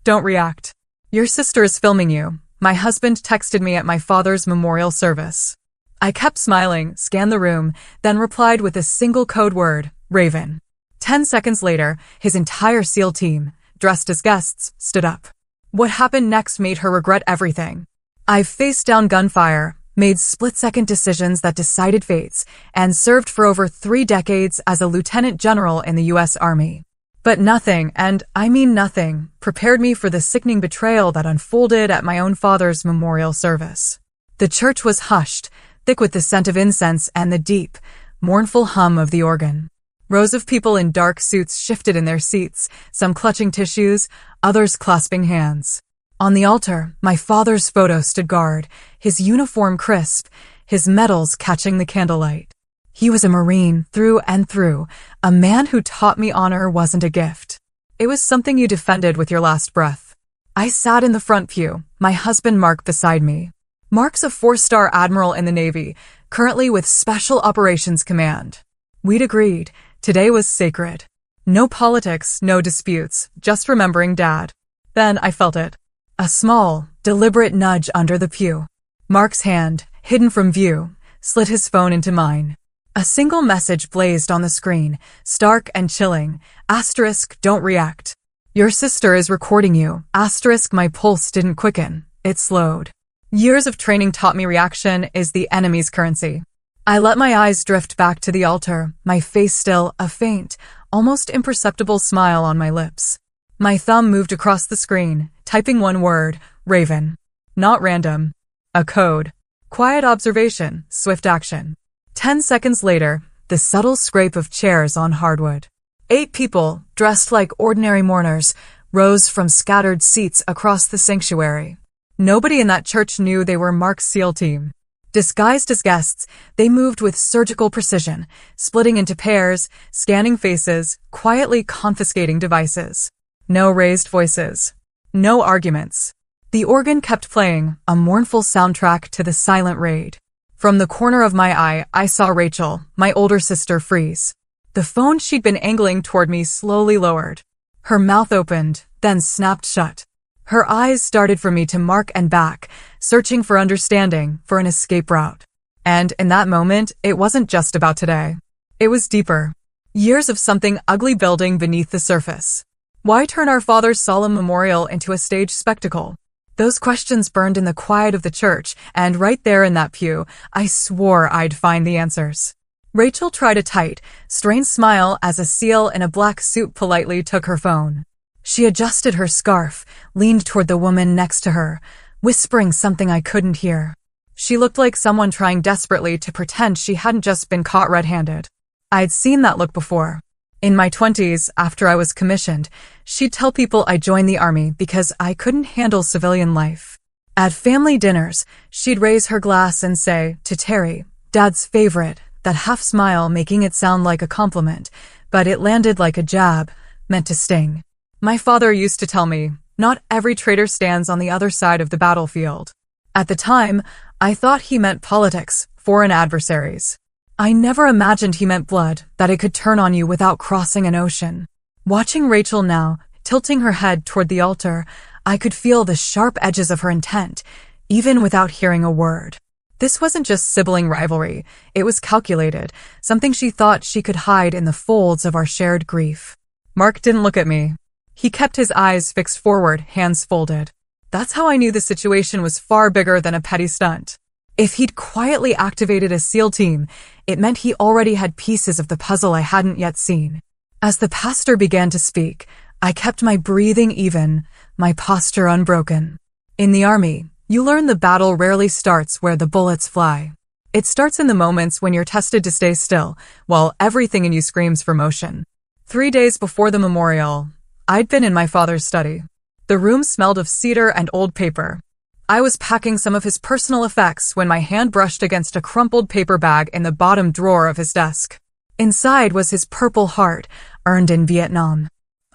Don't react. Your sister is filming you. My husband texted me at my father's memorial service. I kept smiling, scanned the room, then replied with a single code word, Raven. 10 seconds later, his entire SEAL team, dressed as guests, stood up. What happened next made her regret everything. I've faced down gunfire, made split-second decisions that decided fates, and served for over 3 decades as a lieutenant general in the U.S. Army. But nothing, and I mean nothing, prepared me for the sickening betrayal that unfolded at my own father's memorial service. The church was hushed, thick with the scent of incense and the deep, mournful hum of the organ. Rows of people in dark suits shifted in their seats, some clutching tissues, others clasping hands. On the altar, my father's photo stood guard, his uniform crisp, his medals catching the candlelight. He was a Marine through and through, a man who taught me honor wasn't a gift. It was something you defended with your last breath. I sat in the front pew, my husband Mark beside me. Mark's a 4-star admiral in the Navy, currently with Special Operations Command. We'd agreed, today was sacred. No politics, no disputes, just remembering Dad. Then I felt it. A small, deliberate nudge under the pew. Mark's hand, hidden from view, slid his phone into mine. A single message blazed on the screen, stark and chilling. Asterisk, don't react. Your sister is recording you. Asterisk, my pulse didn't quicken. It slowed. Years of training taught me reaction is the enemy's currency. I let my eyes drift back to the altar, my face still, a faint, almost imperceptible smile on my lips. My thumb moved across the screen, typing one word, Raven. Not random. A code. Quiet observation, swift action. 10 seconds later, the subtle scrape of chairs on hardwood. 8 people, dressed like ordinary mourners, rose from scattered seats across the sanctuary. Nobody in that church knew they were Mark's SEAL team. Disguised as guests, they moved with surgical precision, splitting into pairs, scanning faces, quietly confiscating devices. No raised voices. No arguments. The organ kept playing, a mournful soundtrack to the silent raid. From the corner of my eye, I saw Rachel, my older sister, freeze. The phone she'd been angling toward me slowly lowered. Her mouth opened, then snapped shut. Her eyes darted from me to Mark and back, searching for understanding, for an escape route. And in that moment, it wasn't just about today. It was deeper. Years of something ugly building beneath the surface. Why turn our father's solemn memorial into a stage spectacle? Those questions burned in the quiet of the church, and right there in that pew, I swore I'd find the answers. Rachel tried a tight, strained smile as a SEAL in a black suit politely took her phone. She adjusted her scarf, leaned toward the woman next to her, whispering something I couldn't hear. She looked like someone trying desperately to pretend she hadn't just been caught red-handed. I'd seen that look before. In my 20s, after I was commissioned, she'd tell people I joined the Army because I couldn't handle civilian life. At family dinners, she'd raise her glass and say, to Terry, Dad's favorite, that half smile making it sound like a compliment, but it landed like a jab, meant to sting. My father used to tell me, not every traitor stands on the other side of the battlefield. At the time, I thought he meant politics, foreign adversaries. I never imagined he meant blood, that it could turn on you without crossing an ocean. Watching Rachel now, tilting her head toward the altar, I could feel the sharp edges of her intent, even without hearing a word. This wasn't just sibling rivalry, it was calculated, something she thought she could hide in the folds of our shared grief. Mark didn't look at me. He kept his eyes fixed forward, hands folded. That's how I knew the situation was far bigger than a petty stunt. If he'd quietly activated a SEAL team, it meant he already had pieces of the puzzle I hadn't yet seen. As the pastor began to speak, I kept my breathing even, my posture unbroken. In the Army, you learn the battle rarely starts where the bullets fly. It starts in the moments when you're tested to stay still, while everything in you screams for motion. 3 days before the memorial, I'd been in my father's study. The room smelled of cedar and old paper. I was packing some of his personal effects when my hand brushed against a crumpled paper bag in the bottom drawer of his desk. Inside was his Purple Heart, earned in Vietnam.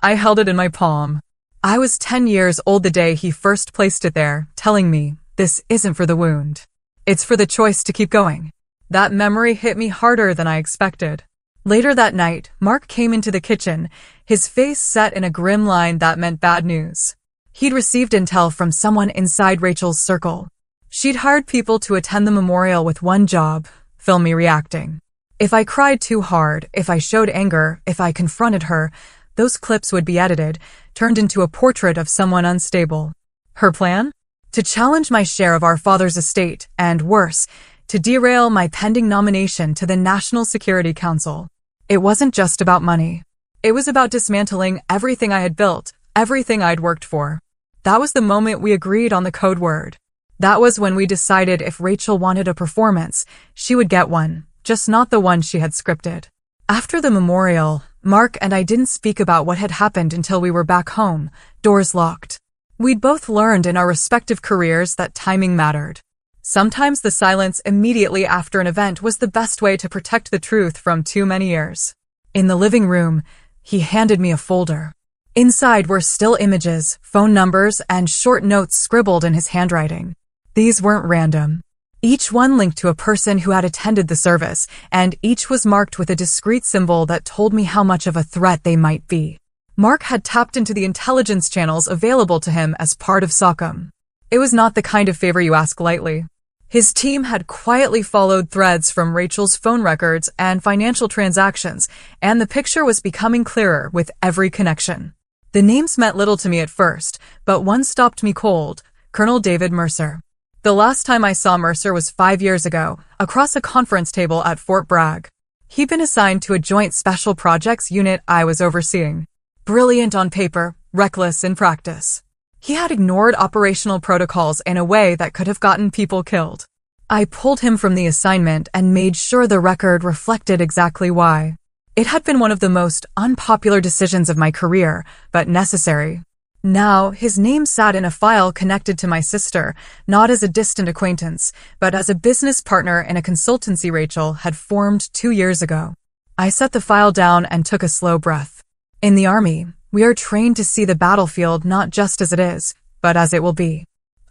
I held it in my palm. I was 10 years old the day he first placed it there, telling me, this isn't for the wound. It's for the choice to keep going. That memory hit me harder than I expected. Later that night, Mark came into the kitchen, his face set in a grim line that meant bad news. He'd received intel from someone inside Rachel's circle. She'd hired people to attend the memorial with one job: film me reacting. If I cried too hard, if I showed anger, if I confronted her, those clips would be edited, turned into a portrait of someone unstable. Her plan? To challenge my share of our father's estate, and worse, to derail my pending nomination to the National Security Council. It wasn't just about money. It was about dismantling everything I had built, everything I'd worked for. That was the moment we agreed on the code word. That was when we decided if Rachel wanted a performance, she would get one, just not the one she had scripted. After the memorial, Mark and I didn't speak about what had happened until we were back home, doors locked. We'd both learned in our respective careers that timing mattered. Sometimes the silence immediately after an event was the best way to protect the truth from too many ears. In the living room, he handed me a folder. Inside were still images, phone numbers, and short notes scribbled in his handwriting. These weren't random. Each one linked to a person who had attended the service, and each was marked with a discrete symbol that told me how much of a threat they might be. Mark had tapped into the intelligence channels available to him as part of SOCOM. It was not the kind of favor you ask lightly. His team had quietly followed threads from Rachel's phone records and financial transactions, and the picture was becoming clearer with every connection. The names meant little to me at first, but one stopped me cold: Colonel David Mercer. The last time I saw Mercer was 5 years ago, across a conference table at Fort Bragg. He'd been assigned to a joint special projects unit I was overseeing. Brilliant on paper, reckless in practice. He had ignored operational protocols in a way that could have gotten people killed. I pulled him from the assignment and made sure the record reflected exactly why. It had been one of the most unpopular decisions of my career, but necessary. Now, his name sat in a file connected to my sister, not as a distant acquaintance, but as a business partner in a consultancy Rachel had formed 2 years ago. I set the file down and took a slow breath. In the Army, we are trained to see the battlefield not just as it is, but as it will be.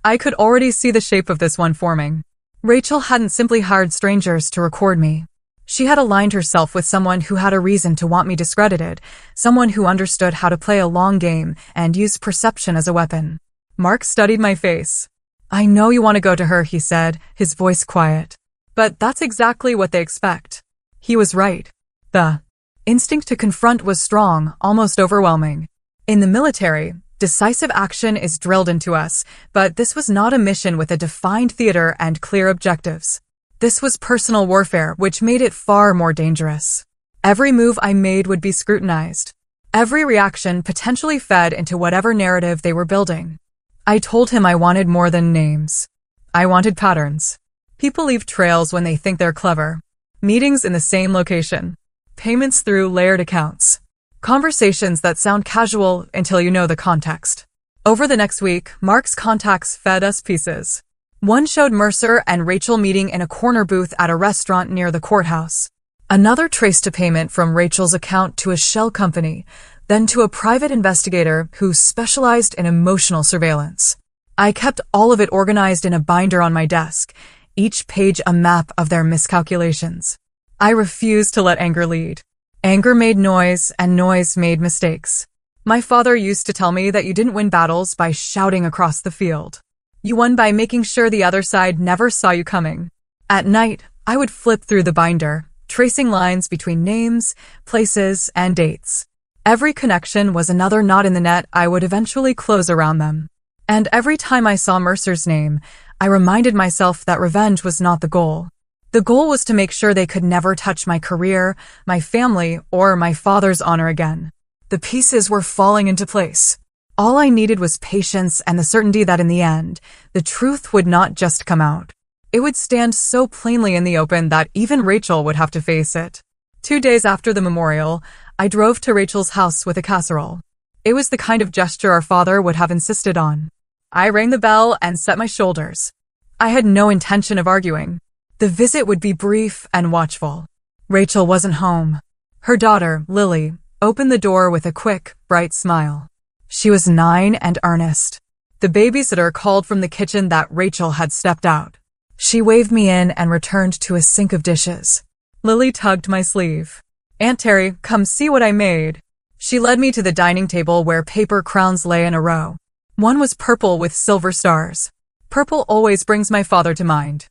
I could already see the shape of this one forming. Rachel hadn't simply hired strangers to record me. She had aligned herself with someone who had a reason to want me discredited, someone who understood how to play a long game and use perception as a weapon. Mark studied my face. "I know you want to go to her," he said, his voice quiet. "But that's exactly what they expect." He was right. The instinct to confront was strong, almost overwhelming. In the military, decisive action is drilled into us, but this was not a mission with a defined theater and clear objectives. This was personal warfare, which made it far more dangerous. Every move I made would be scrutinized. Every reaction potentially fed into whatever narrative they were building. I told him I wanted more than names. I wanted patterns. People leave trails when they think they're clever. Meetings in the same location. Payments through layered accounts. Conversations that sound casual until you know the context. Over the next week, Mark's contacts fed us pieces. One showed Mercer and Rachel meeting in a corner booth at a restaurant near the courthouse. Another traced a payment from Rachel's account to a shell company, then to a private investigator who specialized in emotional surveillance. I kept all of it organized in a binder on my desk, each page a map of their miscalculations. I refused to let anger lead. Anger made noise, and noise made mistakes. My father used to tell me that you didn't win battles by shouting across the field. You won by making sure the other side never saw you coming. At night, I would flip through the binder, tracing lines between names, places, and dates. Every connection was another knot in the net I would eventually close around them. And every time I saw Mercer's name, I reminded myself that revenge was not the goal. The goal was to make sure they could never touch my career, my family, or my father's honor again. The pieces were falling into place. All I needed was patience and the certainty that in the end, the truth would not just come out. It would stand so plainly in the open that even Rachel would have to face it. 2 days after the memorial, I drove to Rachel's house with a casserole. It was the kind of gesture our father would have insisted on. I rang the bell and set my shoulders. I had no intention of arguing. The visit would be brief and watchful. Rachel wasn't home. Her daughter, Lily, opened the door with a quick, bright smile. She was 9 and earnest. The babysitter called from the kitchen that Rachel had stepped out. She waved me in and returned to a sink of dishes. Lily tugged my sleeve. "Aunt Terry, come see what I made." She led me to the dining table where paper crowns lay in a row. One was purple with silver stars. Purple always brings my father to mind.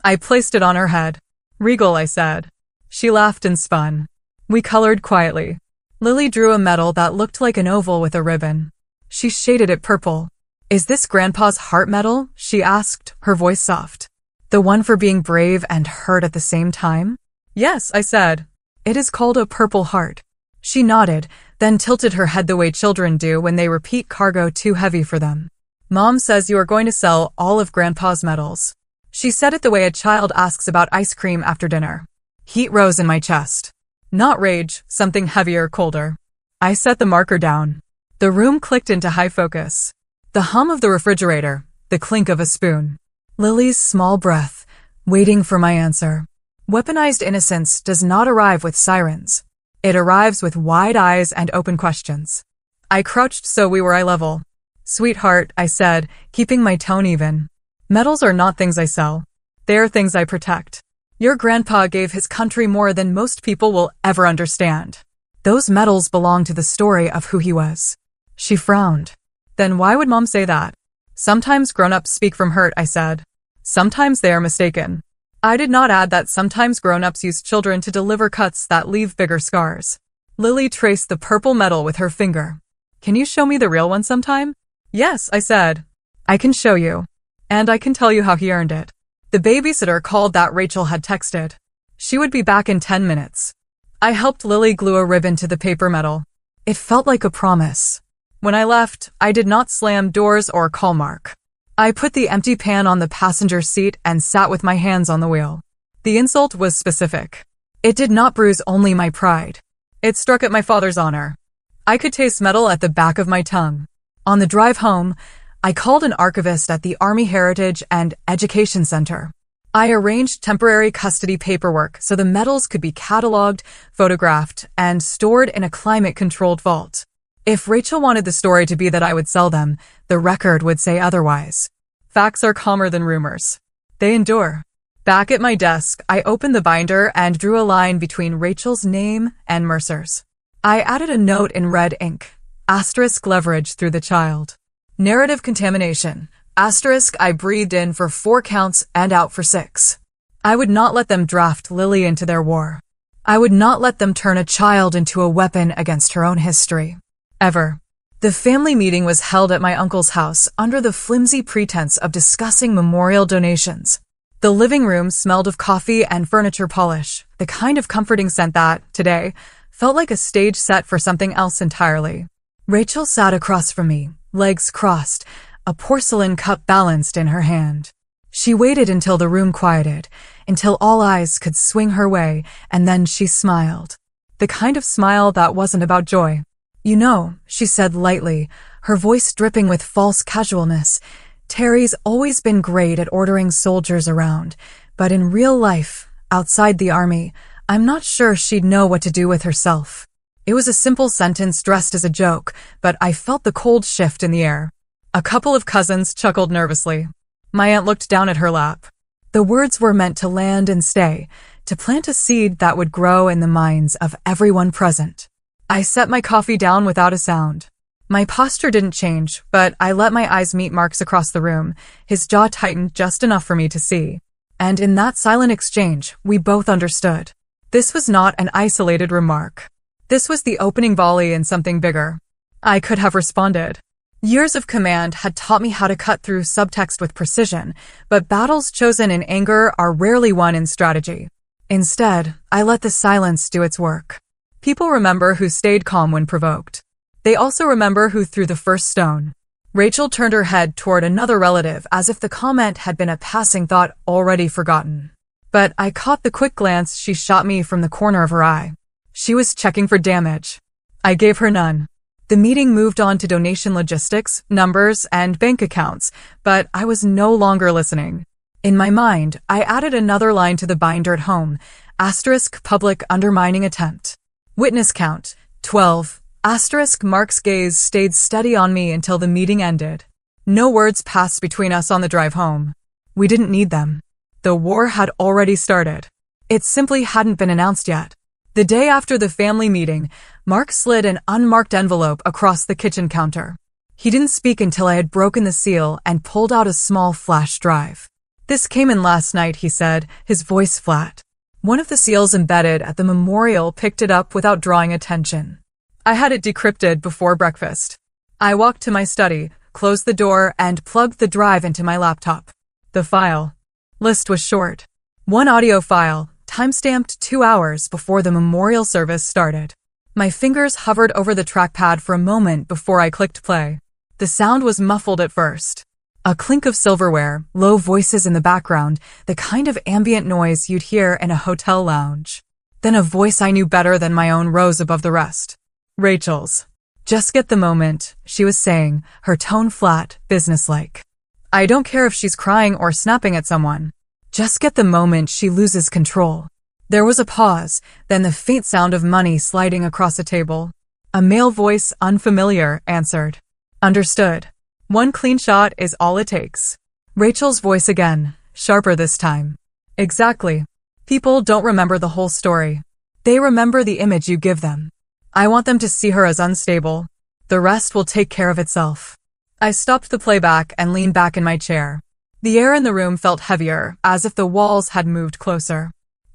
I placed it on her head. Regal, I said. She laughed and spun. We colored quietly. Lily drew a medal that looked like an oval with a ribbon. She shaded it purple. Is this Grandpa's heart medal? She asked, her voice soft. The one for being brave and hurt at the same time? Yes, I said. It is called a Purple Heart. She nodded, then tilted her head the way children do when they repeat cargo too heavy for them. Mom says you are going to sell all of Grandpa's medals. She said it the way a child asks about ice cream after dinner. Heat rose in my chest. Not rage, something heavier, colder. I set the marker down. The room clicked into high focus. The hum of the refrigerator, the clink of a spoon. Lily's small breath, waiting for my answer. Weaponized innocence does not arrive with sirens. It arrives with wide eyes and open questions. I crouched so we were eye level. Sweetheart, I said, keeping my tone even. Medals are not things I sell. They are things I protect. Your grandpa gave his country more than most people will ever understand. Those medals belong to the story of who he was. She frowned. Then why would Mom say that? Sometimes grown-ups speak from hurt, I said. Sometimes they are mistaken. I did not add that sometimes grown-ups use children to deliver cuts that leave bigger scars. Lily traced the purple medal with her finger. Can you show me the real one sometime? Yes, I said. I can show you. And I can tell you how he earned it. The babysitter called that Rachel had texted. She would be back in 10 minutes. I helped Lily glue a ribbon to the paper medal. It felt like a promise. When I left, I did not slam doors or call Mark. I put the empty pan on the passenger seat and sat with my hands on the wheel. The insult was specific. It did not bruise only my pride. It struck at my father's honor. I could taste metal at the back of my tongue. On the drive home, I called an archivist at the Army Heritage and Education Center. I arranged temporary custody paperwork so the medals could be cataloged, photographed, and stored in a climate-controlled vault. If Rachel wanted the story to be that I would sell them, the record would say otherwise. Facts are calmer than rumors. They endure. Back at my desk, I opened the binder and drew a line between Rachel's name and Mercer's. I added a note in red ink. Asterisk leverage through the child. Narrative contamination. Asterisk I breathed in for 4 counts and out for 6. I would not let them draft Lily into their war. I would not let them turn a child into a weapon against her own history. Ever. The family meeting was held at my uncle's house under the flimsy pretense of discussing memorial donations. The living room smelled of coffee and furniture polish, the kind of comforting scent that, today, felt like a stage set for something else entirely. Rachel sat across from me, legs crossed, a porcelain cup balanced in her hand. She waited until the room quieted, until all eyes could swing her way, and then she smiled. The kind of smile that wasn't about joy. You know, she said lightly, her voice dripping with false casualness, Terry's always been great at ordering soldiers around, but in real life, outside the army, I'm not sure she'd know what to do with herself. It was a simple sentence dressed as a joke, but I felt the cold shift in the air. A couple of cousins chuckled nervously. My aunt looked down at her lap. The words were meant to land and stay, to plant a seed that would grow in the minds of everyone present. I set my coffee down without a sound. My posture didn't change, but I let my eyes meet Mark's across the room, his jaw tightened just enough for me to see. And in that silent exchange, we both understood. This was not an isolated remark. This was the opening volley in something bigger. I could have responded. Years of command had taught me how to cut through subtext with precision, but battles chosen in anger are rarely won in strategy. Instead, I let the silence do its work. People remember who stayed calm when provoked. They also remember who threw the first stone. Rachel turned her head toward another relative as if the comment had been a passing thought already forgotten. But I caught the quick glance she shot me from the corner of her eye. She was checking for damage. I gave her none. The meeting moved on to donation logistics, numbers, and bank accounts, but I was no longer listening. In my mind, I added another line to the binder at home, asterisk public undermining attempt. Witness count, 12, asterisk Mark's gaze stayed steady on me until the meeting ended. No words passed between us on the drive home. We didn't need them. The war had already started. It simply hadn't been announced yet. The day after the family meeting, Mark slid an unmarked envelope across the kitchen counter. He didn't speak until I had broken the seal and pulled out a small flash drive. "This came in last night," he said, his voice flat. One of the seals embedded at the memorial picked it up without drawing attention. I had it decrypted before breakfast. I walked to my study, closed the door, and plugged the drive into my laptop. The file list was short. One audio file, timestamped 2 hours before the memorial service started. My fingers hovered over the trackpad for a moment before I clicked play. The sound was muffled at first. A clink of silverware, low voices in the background, the kind of ambient noise you'd hear in a hotel lounge. Then a voice I knew better than my own rose above the rest. Rachel's. "Just get the moment," she was saying, her tone flat, businesslike. "I don't care if she's crying or snapping at someone. Just get the moment she loses control." There was a pause, then the faint sound of money sliding across a table. A male voice, unfamiliar, answered. "Understood. One clean shot is all it takes." Rachel's voice again, sharper this time. "Exactly. People don't remember the whole story. They remember the image you give them. I want them to see her as unstable. The rest will take care of itself." I stopped the playback and leaned back in my chair. The air in the room felt heavier, as if the walls had moved closer.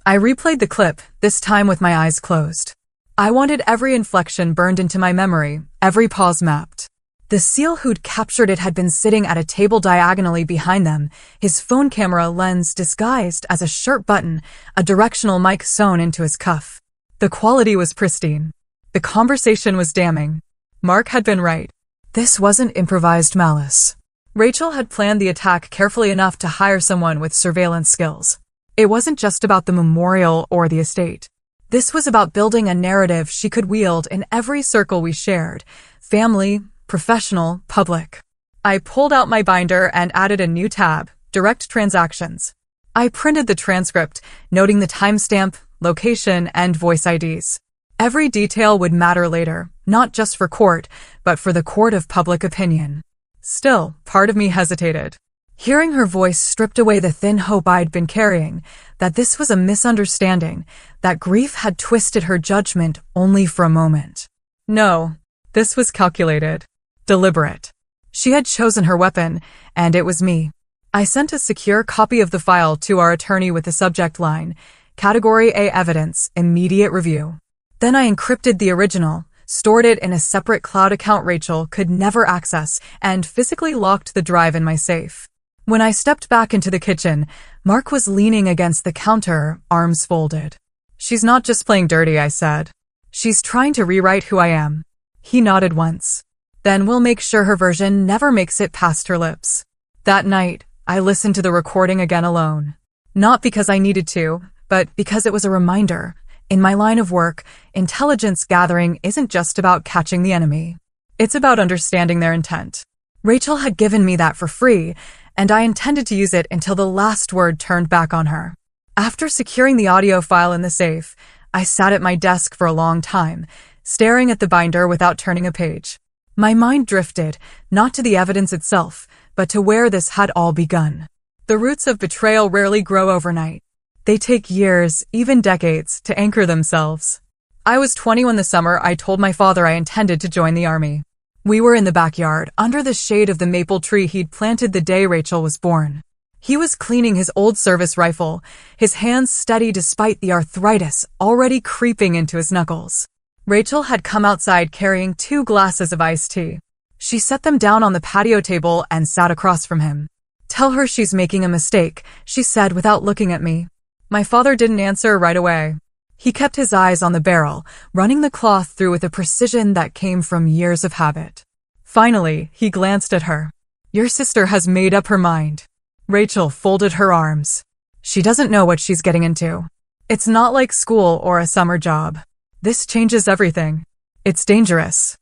I replayed the clip, this time with my eyes closed. I wanted every inflection burned into my memory, every pause mapped. The seal who'd captured it had been sitting at a table diagonally behind them, his phone camera lens disguised as a shirt button, a directional mic sewn into his cuff. The quality was pristine. The conversation was damning. Mark had been right. This wasn't improvised malice. Rachel had planned the attack carefully enough to hire someone with surveillance skills. It wasn't just about the memorial or the estate. This was about building a narrative she could wield in every circle we shared, family, professional, public. I pulled out my binder and added a new tab, Direct Transactions. I printed the transcript, noting the timestamp, location, and voice IDs. Every detail would matter later, not just for court, but for the court of public opinion. Still, part of me hesitated. Hearing her voice stripped away the thin hope I'd been carrying, that this was a misunderstanding, that grief had twisted her judgment only for a moment. No, this was calculated. Deliberate. She had chosen her weapon, and it was me. I sent a secure copy of the file to our attorney with the subject line, Category A Evidence, Immediate Review. Then I encrypted the original, stored it in a separate cloud account Rachel could never access, and physically locked the drive in my safe. When I stepped back into the kitchen, Mark was leaning against the counter, arms folded. "She's not just playing dirty," I said. "She's trying to rewrite who I am." He nodded once. "Then we'll make sure her version never makes it past her lips." That night, I listened to the recording again alone. Not because I needed to, but because it was a reminder. In my line of work, intelligence gathering isn't just about catching the enemy. It's about understanding their intent. Rachel had given me that for free, and I intended to use it until the last word turned back on her. After securing the audio file in the safe, I sat at my desk for a long time, staring at the binder without turning a page. My mind drifted, not to the evidence itself, but to where this had all begun. The roots of betrayal rarely grow overnight. They take years, even decades, to anchor themselves. I was 20 when the summer I told my father I intended to join the army. We were in the backyard, under the shade of the maple tree he'd planted the day Rachel was born. He was cleaning his old service rifle, his hands steady despite the arthritis already creeping into his knuckles. Rachel had come outside carrying 2 glasses of iced tea. She set them down on the patio table and sat across from him. "Tell her she's making a mistake," she said without looking at me. My father didn't answer right away. He kept his eyes on the barrel, running the cloth through with a precision that came from years of habit. Finally, he glanced at her. "Your sister has made up her mind." Rachel folded her arms. "She doesn't know what she's getting into. It's not like school or a summer job. This changes everything. It's dangerous.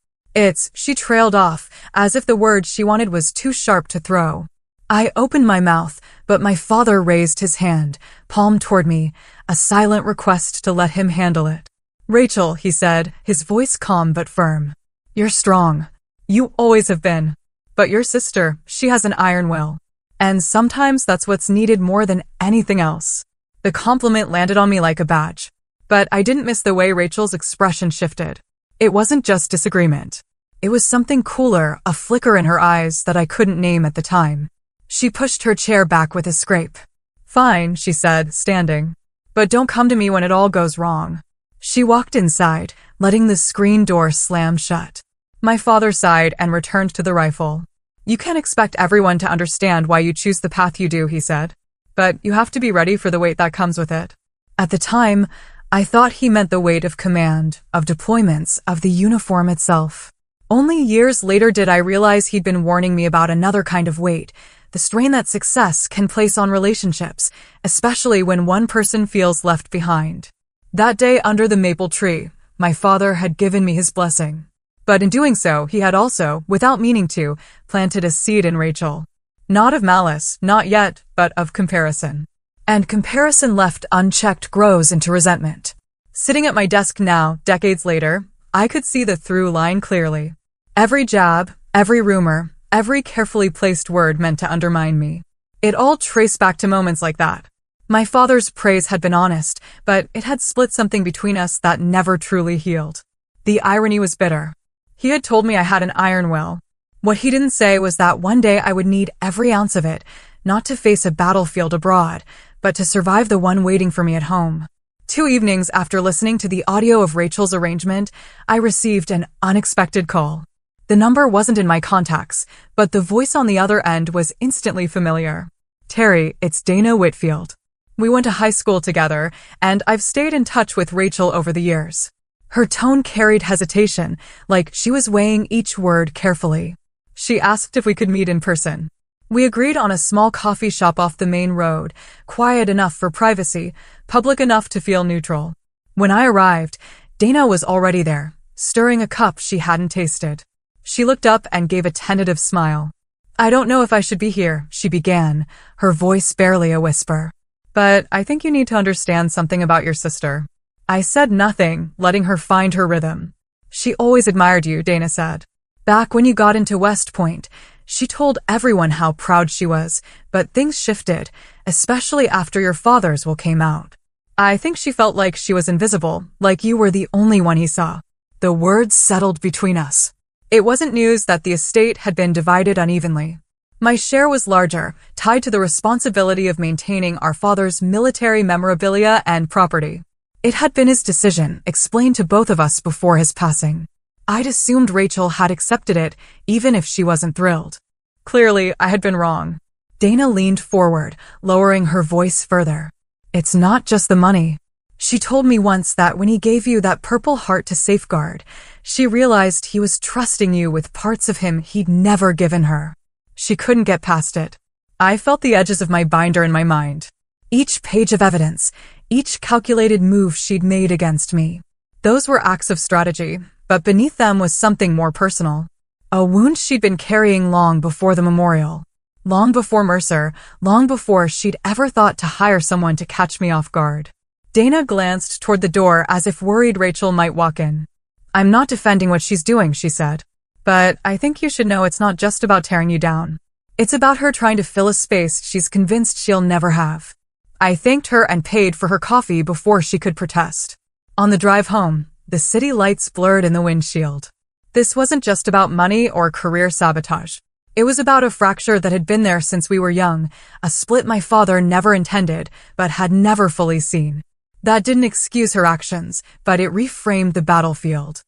She trailed off, as if the word she wanted was too sharp to throw. I opened my mouth, but my father raised his hand, palm toward me, a silent request to let him handle it. "Rachel," he said, his voice calm but firm. "You're strong. You always have been. But your sister, she has an iron will. And sometimes that's what's needed more than anything else." The compliment landed on me like a badge. But I didn't miss the way Rachel's expression shifted. It wasn't just disagreement. It was something cooler, a flicker in her eyes that I couldn't name at the time. She pushed her chair back with a scrape. "Fine," she said, standing. "But don't come to me when it all goes wrong." She walked inside, letting the screen door slam shut. My father sighed and returned to the rifle. "You can't expect everyone to understand why you choose the path you do," he said. "But you have to be ready for the weight that comes with it." At the time, I thought he meant the weight of command, of deployments, of the uniform itself. Only years later did I realize he'd been warning me about another kind of weight, the strain that success can place on relationships, especially when one person feels left behind. That day under the maple tree, my father had given me his blessing. But in doing so, he had also, without meaning to, planted a seed in Rachel. Not of malice, not yet, but of comparison. And comparison left unchecked grows into resentment. Sitting at my desk now, decades later, I could see the through line clearly. Every jab, every rumor, every carefully placed word meant to undermine me. It all traced back to moments like that. My father's praise had been honest, but it had split something between us that never truly healed. The irony was bitter. He had told me I had an iron will. What he didn't say was that one day I would need every ounce of it, not to face a battlefield abroad, but to survive the one waiting for me at home. 2 evenings after listening to the audio of Rachel's arrangement, I received an unexpected call. The number wasn't in my contacts, but the voice on the other end was instantly familiar. "Terry, it's Dana Whitfield. We went to high school together, and I've stayed in touch with Rachel over the years." Her tone carried hesitation, like she was weighing each word carefully. She asked if we could meet in person. We agreed on a small coffee shop off the main road, quiet enough for privacy, public enough to feel neutral. When I arrived, Dana was already there, stirring a cup she hadn't tasted. She looked up and gave a tentative smile. "I don't know if I should be here," she began, her voice barely a whisper. "But I think you need to understand something about your sister." I said nothing, letting her find her rhythm. "She always admired you," Dana said. "Back when you got into West Point, she told everyone how proud she was, but things shifted, especially after your father's will came out. I think she felt like she was invisible, like you were the only one he saw." The words settled between us. It wasn't news that the estate had been divided unevenly. My share was larger, tied to the responsibility of maintaining our father's military memorabilia and property. It had been his decision, explained to both of us before his passing. I'd assumed Rachel had accepted it, even if she wasn't thrilled. Clearly, I had been wrong. Dana leaned forward, lowering her voice further. "It's not just the money. She told me once that when he gave you that Purple Heart to safeguard, she realized he was trusting you with parts of him he'd never given her. She couldn't get past it." I felt the edges of my binder in my mind. Each page of evidence, each calculated move she'd made against me. Those were acts of strategy, but beneath them was something more personal. A wound she'd been carrying long before the memorial. Long before Mercer, long before she'd ever thought to hire someone to catch me off guard. Dana glanced toward the door as if worried Rachel might walk in. "I'm not defending what she's doing," she said. "But I think you should know it's not just about tearing you down. It's about her trying to fill a space she's convinced she'll never have." I thanked her and paid for her coffee before she could protest. On the drive home, the city lights blurred in the windshield. This wasn't just about money or career sabotage. It was about a fracture that had been there since we were young, a split my father never intended, but had never fully seen. That didn't excuse her actions, but it reframed the battlefield.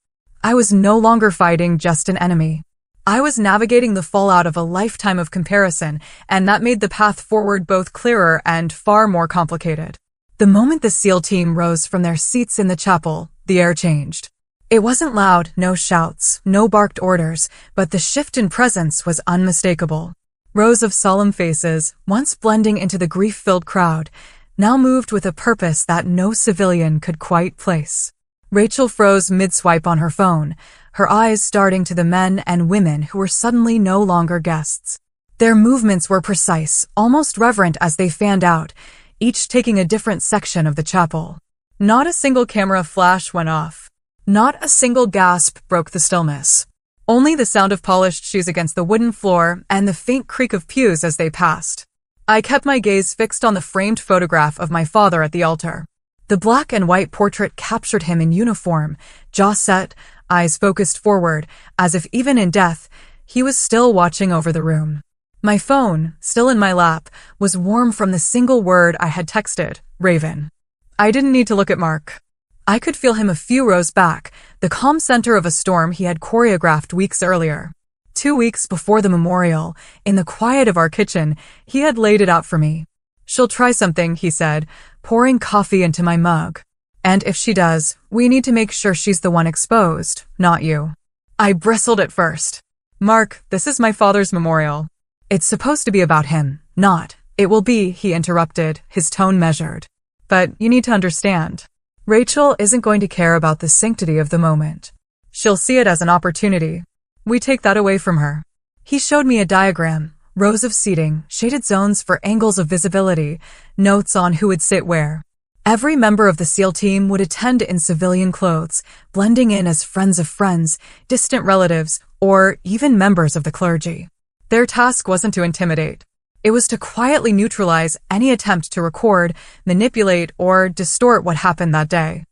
I was no longer fighting just an enemy. I was navigating the fallout of a lifetime of comparison, and that made the path forward both clearer and far more complicated. The moment the SEAL team rose from their seats in the chapel, the air changed. It wasn't loud, no shouts, no barked orders, but the shift in presence was unmistakable. Rows of solemn faces, once blending into the grief-filled crowd, now moved with a purpose that no civilian could quite place. Rachel froze mid-swipe on her phone, her eyes darting to the men and women who were suddenly no longer guests. Their movements were precise, almost reverent as they fanned out, each taking a different section of the chapel. Not a single camera flash went off. Not a single gasp broke the stillness. Only the sound of polished shoes against the wooden floor and the faint creak of pews as they passed. I kept my gaze fixed on the framed photograph of my father at the altar. The black and white portrait captured him in uniform, jaw set, eyes focused forward, as if even in death, he was still watching over the room. My phone, still in my lap, was warm from the single word I had texted, Raven. I didn't need to look at Mark. I could feel him a few rows back, the calm center of a storm he had choreographed weeks earlier. 2 weeks before the memorial, in the quiet of our kitchen, he had laid it out for me. She'll try something, he said, pouring coffee into my mug. And if she does, we need to make sure she's the one exposed, not you. I bristled at first. Mark, this is my father's memorial. It's supposed to be about him, not. It will be, he interrupted, his tone measured. But you need to understand. Rachel isn't going to care about the sanctity of the moment. She'll see it as an opportunity. We take that away from her. He showed me a diagram, rows of seating, shaded zones for angles of visibility, notes on who would sit where. Every member of the SEAL team would attend in civilian clothes, blending in as friends of friends, distant relatives, or even members of the clergy. Their task wasn't to intimidate. It was to quietly neutralize any attempt to record, manipulate, or distort what happened that day.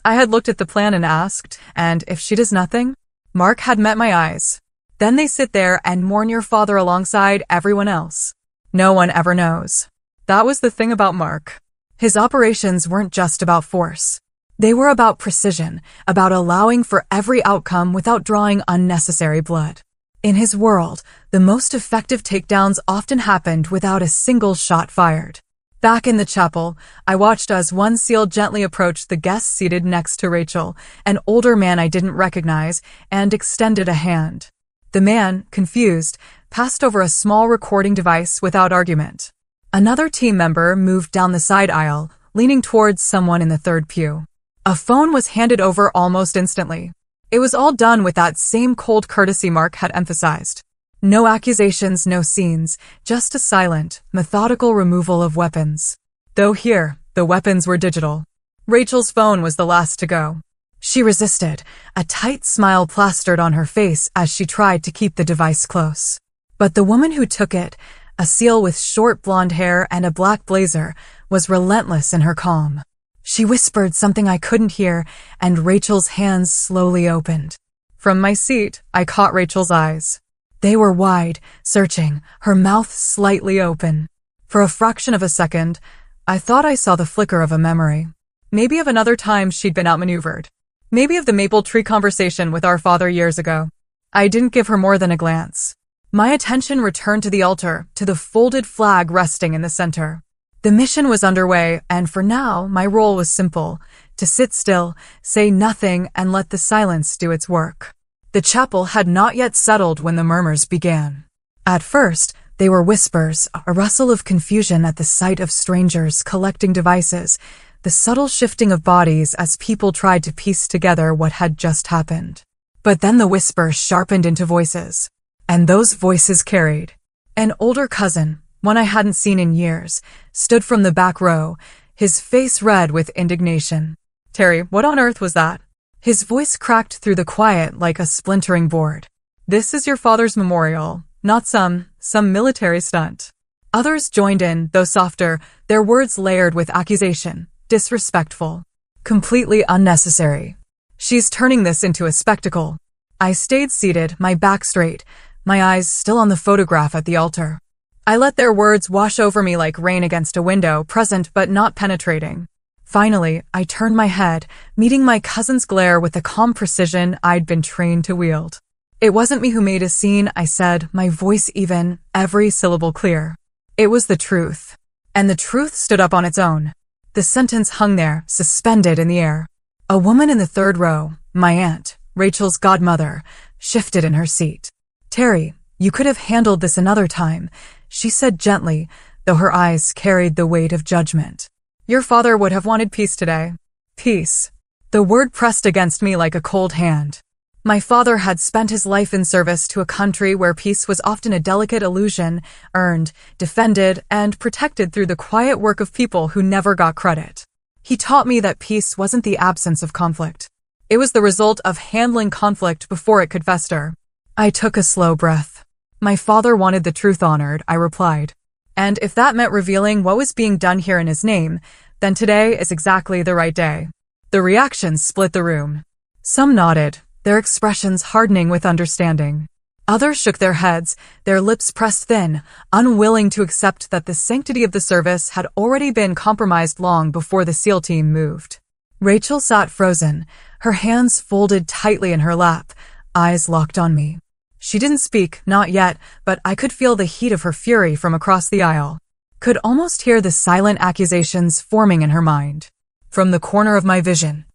I had looked at the plan and asked, and if she does nothing? Mark had met my eyes. Then they sit there and mourn your father alongside everyone else. No one ever knows. That was the thing about Mark. His operations weren't just about force. They were about precision, about allowing for every outcome without drawing unnecessary blood. In his world, the most effective takedowns often happened without a single shot fired. Back in the chapel, I watched as one SEAL gently approached the guest seated next to Rachel, an older man I didn't recognize, and extended a hand. The man, confused, passed over a small recording device without argument. Another team member moved down the side aisle, leaning towards someone in the third pew. A phone was handed over almost instantly. It was all done with that same cold courtesy Mark had emphasized. No accusations, no scenes, just a silent, methodical removal of weapons. Though here, the weapons were digital. Rachel's phone was the last to go. She resisted, a tight smile plastered on her face as she tried to keep the device close. But the woman who took it, a SEAL with short blonde hair and a black blazer, was relentless in her calm. She whispered something I couldn't hear, and Rachel's hands slowly opened. From my seat, I caught Rachel's eyes. They were wide, searching, her mouth slightly open. For a fraction of a second, I thought I saw the flicker of a memory. Maybe of another time she'd been outmaneuvered. Maybe of the maple tree conversation with our father years ago. I didn't give her more than a glance. My attention returned to the altar, to the folded flag resting in the center. The mission was underway, and for now, my role was simple: to sit still, say nothing, and let the silence do its work. The chapel had not yet settled when the murmurs began. At first, they were whispers, a rustle of confusion at the sight of strangers collecting devices, the subtle shifting of bodies as people tried to piece together what had just happened. But then the whispers sharpened into voices. And those voices carried. An older cousin, one I hadn't seen in years, stood from the back row, his face red with indignation. Terry, what on earth was that? His voice cracked through the quiet like a splintering board. This is your father's memorial, not some military stunt. Others joined in, though softer, their words layered with accusation, disrespectful, completely unnecessary. She's turning this into a spectacle. I stayed seated, my back straight, my eyes still on the photograph at the altar. I let their words wash over me like rain against a window, present but not penetrating. Finally, I turned my head, meeting my cousin's glare with the calm precision I'd been trained to wield. It wasn't me who made a scene, I said, my voice even, every syllable clear. It was the truth. And the truth stood up on its own. The sentence hung there, suspended in the air. A woman in the third row, my aunt, Rachel's godmother, shifted in her seat. Terry, you could have handled this another time, she said gently, though her eyes carried the weight of judgment. Your father would have wanted peace today. Peace. The word pressed against me like a cold hand. My father had spent his life in service to a country where peace was often a delicate illusion, earned, defended, and protected through the quiet work of people who never got credit. He taught me that peace wasn't the absence of conflict. It was the result of handling conflict before it could fester. I took a slow breath. My father wanted the truth honored, I replied. And if that meant revealing what was being done here in his name, then today is exactly the right day. The reactions split the room. Some nodded, their expressions hardening with understanding. Others shook their heads, their lips pressed thin, unwilling to accept that the sanctity of the service had already been compromised long before the SEAL team moved. Rachel sat frozen, her hands folded tightly in her lap, eyes locked on me. She didn't speak, not yet, but I could feel the heat of her fury from across the aisle. Could almost hear the silent accusations forming in her mind. From the corner of my vision,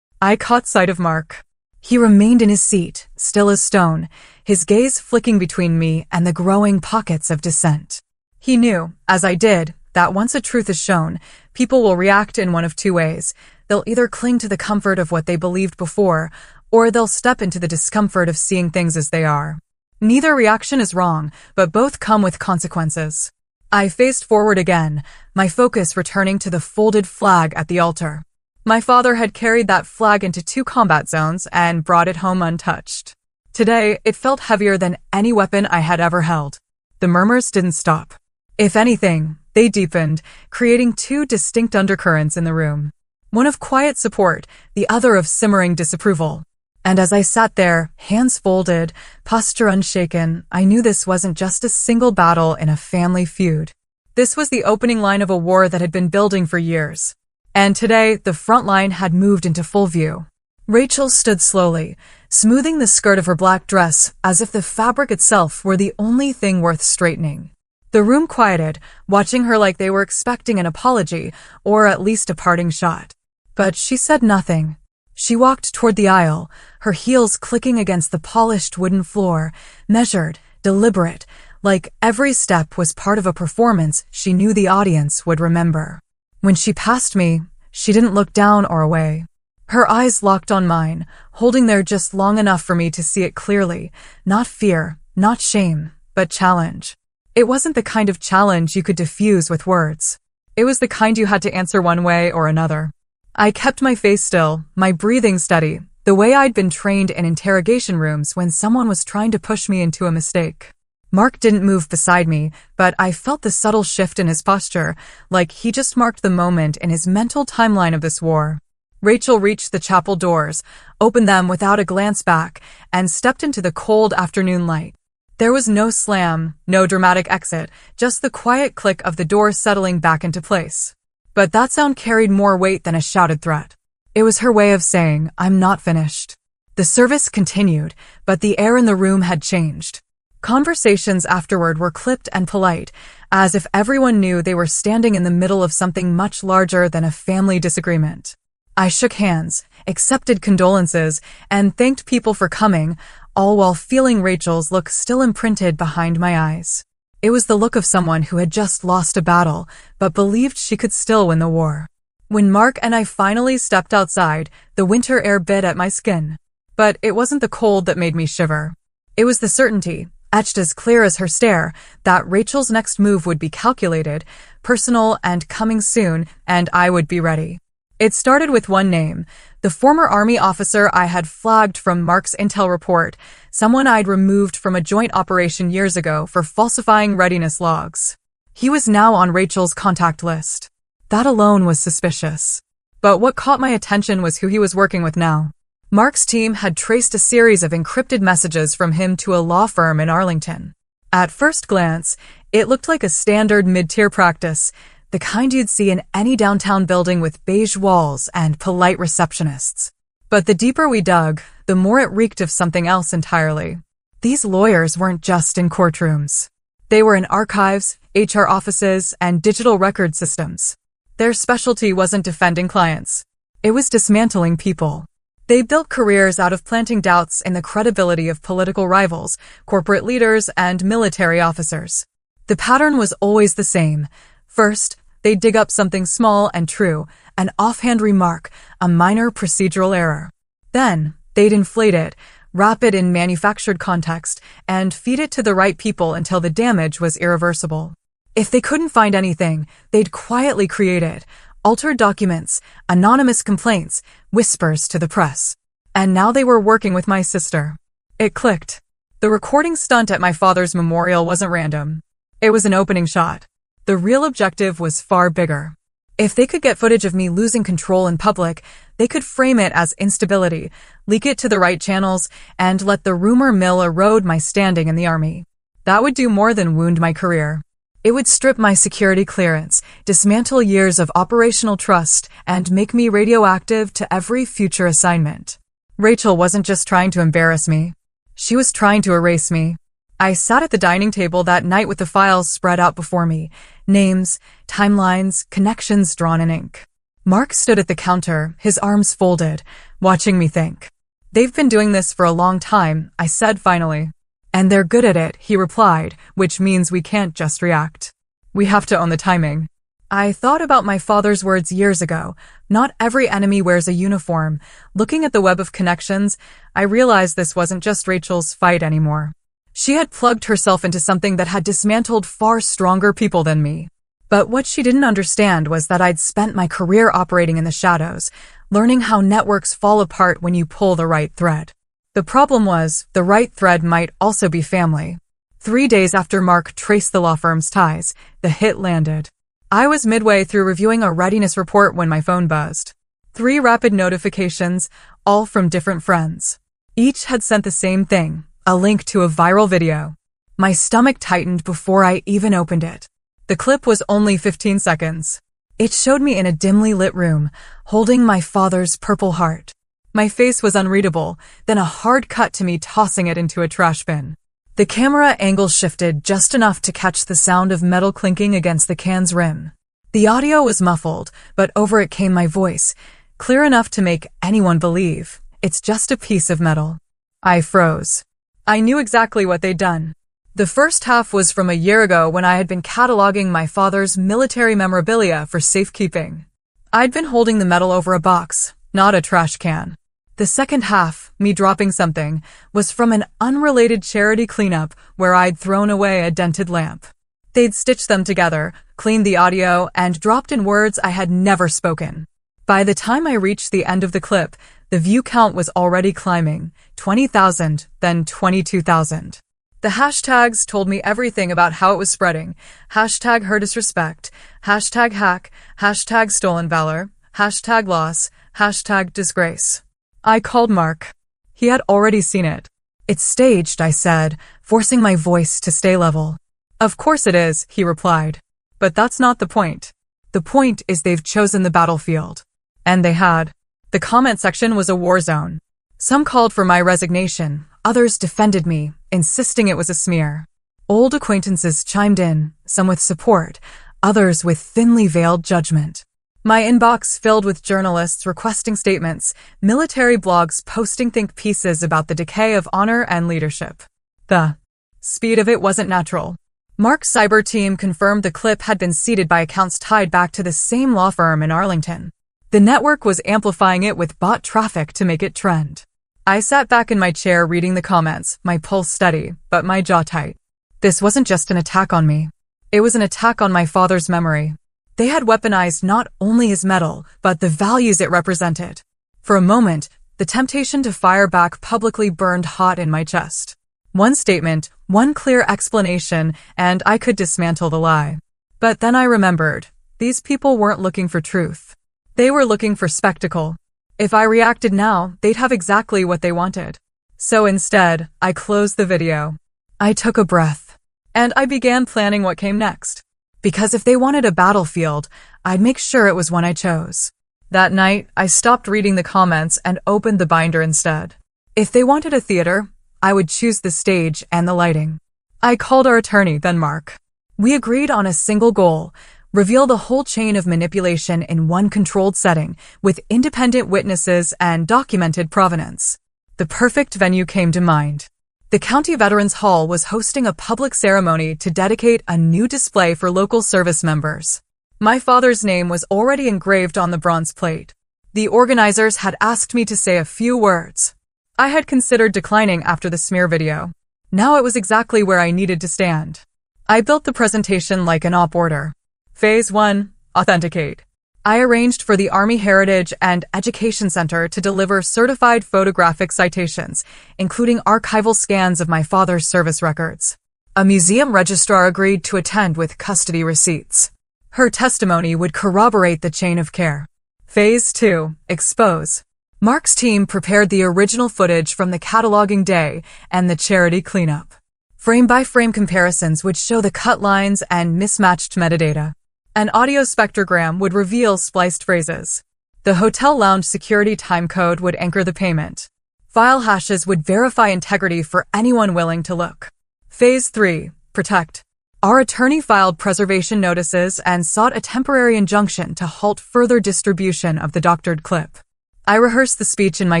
I caught sight of Mark. He remained in his seat, still as stone, his gaze flicking between me and the growing pockets of dissent. He knew, as I did, that once a truth is shown, people will react in one of two ways. They'll either cling to the comfort of what they believed before, or they'll step into the discomfort of seeing things as they are. Neither reaction is wrong, but both come with consequences. I faced forward again, my focus returning to the folded flag at the altar. My father had carried that flag into 2 combat zones and brought it home untouched. Today, it felt heavier than any weapon I had ever held. The murmurs didn't stop. If anything, they deepened, creating 2 distinct undercurrents in the room. One of quiet support, the other of simmering disapproval. And as I sat there, hands folded, posture unshaken, I knew this wasn't just a single battle in a family feud. This was the opening line of a war that had been building for years. And today, the front line had moved into full view. Rachel stood slowly, smoothing the skirt of her black dress as if the fabric itself were the only thing worth straightening. The room quieted, watching her like they were expecting an apology, or at least a parting shot. But she said nothing. She walked toward the aisle, her heels clicking against the polished wooden floor, measured, deliberate, like every step was part of a performance she knew the audience would remember. When she passed me, she didn't look down or away. Her eyes locked on mine, holding there just long enough for me to see it clearly. Not fear, not shame, but challenge. It wasn't the kind of challenge you could diffuse with words. It was the kind you had to answer one way or another. I kept my face still, my breathing steady, the way I'd been trained in interrogation rooms when someone was trying to push me into a mistake. Mark didn't move beside me, but I felt the subtle shift in his posture, like he just marked the moment in his mental timeline of this war. Rachel reached the chapel doors, opened them without a glance back, and stepped into the cold afternoon light. There was no slam, no dramatic exit, just the quiet click of the door settling back into place. But that sound carried more weight than a shouted threat. It was her way of saying, "I'm not finished." The service continued, but the air in the room had changed. Conversations afterward were clipped and polite, as if everyone knew they were standing in the middle of something much larger than a family disagreement. I shook hands, accepted condolences, and thanked people for coming, all while feeling Rachel's look still imprinted behind my eyes. It was the look of someone who had just lost a battle, but believed she could still win the war. When Mark and I finally stepped outside, the winter air bit at my skin. But it wasn't the cold that made me shiver. It was the certainty, etched as clear as her stare, that Rachel's next move would be calculated, personal, and coming soon, and I would be ready. It started with one name, the former Army officer I had flagged from Mark's intel report, someone I'd removed from a joint operation years ago for falsifying readiness logs. He was now on Rachel's contact list. That alone was suspicious. But what caught my attention was who he was working with now. Mark's team had traced a series of encrypted messages from him to a law firm in Arlington. At first glance, it looked like a standard mid-tier practice, the kind you'd see in any downtown building with beige walls and polite receptionists. But the deeper we dug, the more it reeked of something else entirely. These lawyers weren't just in courtrooms. They were in archives, HR offices, and digital record systems. Their specialty wasn't defending clients. It was dismantling people. They built careers out of planting doubts in the credibility of political rivals, corporate leaders, and military officers. The pattern was always the same. First, they'd dig up something small and true, an offhand remark, a minor procedural error. Then, they'd inflate it, wrap it in manufactured context, and feed it to the right people until the damage was irreversible. If they couldn't find anything, they'd quietly create it, altered documents, anonymous complaints, whispers to the press. And now they were working with my sister. It clicked. The recording stunt at my father's memorial wasn't random. It was an opening shot. The real objective was far bigger. If they could get footage of me losing control in public, They could frame it as instability, leak it to the right channels, and let the rumor mill erode my standing in the army. That would do more than wound my career. It would strip my security clearance, dismantle years of operational trust, and make me radioactive to every future assignment. Rachel wasn't just trying to embarrass me. She was trying to erase me. I sat at the dining table that night with the files spread out before me, names, timelines, connections drawn in ink. Mark stood at the counter, his arms folded, watching me think. "They've been doing this for a long time," I said finally. "And they're good at it," he replied, "which means we can't just react. We have to own the timing." I thought about my father's words years ago. Not every enemy wears a uniform. Looking at the web of connections, I realized this wasn't just Rachel's fight anymore. She had plugged herself into something that had dismantled far stronger people than me. But what she didn't understand was that I'd spent my career operating in the shadows, learning how networks fall apart when you pull the right thread. The problem was, the right thread might also be family. 3 days after Mark traced the law firm's ties, the hit landed. I was midway through reviewing a readiness report when my phone buzzed. 3 rapid notifications, all from different friends. Each had sent the same thing, a link to a viral video. My stomach tightened before I even opened it. The clip was only 15 seconds. It showed me in a dimly lit room, holding my father's Purple Heart. My face was unreadable, then a hard cut to me tossing it into a trash bin. The camera angle shifted just enough to catch the sound of metal clinking against the can's rim. The audio was muffled, but over it came my voice, clear enough to make anyone believe. It's just a piece of metal. I froze. I knew exactly what they'd done. The first half was from a year ago when I had been cataloging my father's military memorabilia for safekeeping. I'd been holding the metal over a box, not a trash can. The second half, me dropping something, was from an unrelated charity cleanup where I'd thrown away a dented lamp. They'd stitched them together, cleaned the audio, and dropped in words I had never spoken. By the time I reached the end of the clip, the view count was already climbing, 20,000, then 22,000. The hashtags told me everything about how it was spreading. Hashtag her disrespect, hashtag hack, hashtag stolen valor, hashtag loss, hashtag disgrace. I called Mark. He had already seen it. "It's staged," I said, forcing my voice to stay level. "Of course it is," he replied. "But that's not the point. The point is they've chosen the battlefield." And they had. The comment section was a war zone. Some called for my resignation, others defended me, insisting it was a smear. Old acquaintances chimed in, some with support, others with thinly veiled judgment. My inbox filled with journalists requesting statements, military blogs posting think pieces about the decay of honor and leadership. The speed of it wasn't natural. Mark's cyber team confirmed the clip had been seeded by accounts tied back to the same law firm in Arlington. The network was amplifying it with bot traffic to make it trend. I sat back in my chair reading the comments, my pulse steady, but my jaw tight. This wasn't just an attack on me. It was an attack on my father's memory. They had weaponized not only his metal, but the values it represented. For a moment, the temptation to fire back publicly burned hot in my chest. One statement, one clear explanation, and I could dismantle the lie. But then I remembered, these people weren't looking for truth. They were looking for spectacle. If I reacted now, they'd have exactly what they wanted. So instead, I closed the video. I took a breath. And I began planning what came next. Because if they wanted a battlefield, I'd make sure it was one I chose. That night, I stopped reading the comments and opened the binder instead. If they wanted a theater, I would choose the stage and the lighting. I called our attorney, then Mark. We agreed on a single goal: reveal the whole chain of manipulation in one controlled setting, with independent witnesses and documented provenance. The perfect venue came to mind. The County Veterans Hall was hosting a public ceremony to dedicate a new display for local service members. My father's name was already engraved on the bronze plate. The organizers had asked me to say a few words. I had considered declining after the smear video. Now it was exactly where I needed to stand. I built the presentation like an op order. Phase 1, authenticate. I arranged for the Army Heritage and Education Center to deliver certified photographic citations, including archival scans of my father's service records. A museum registrar agreed to attend with custody receipts. Her testimony would corroborate the chain of care. Phase 2. Expose. Mark's team prepared the original footage from the cataloging day and the charity cleanup. Frame-by-frame comparisons would show the cut lines and mismatched metadata. An audio spectrogram would reveal spliced phrases. The hotel lounge security timecode would anchor the payment. File hashes would verify integrity for anyone willing to look. Phase 3. Protect. Our attorney filed preservation notices and sought a temporary injunction to halt further distribution of the doctored clip. I rehearsed the speech in my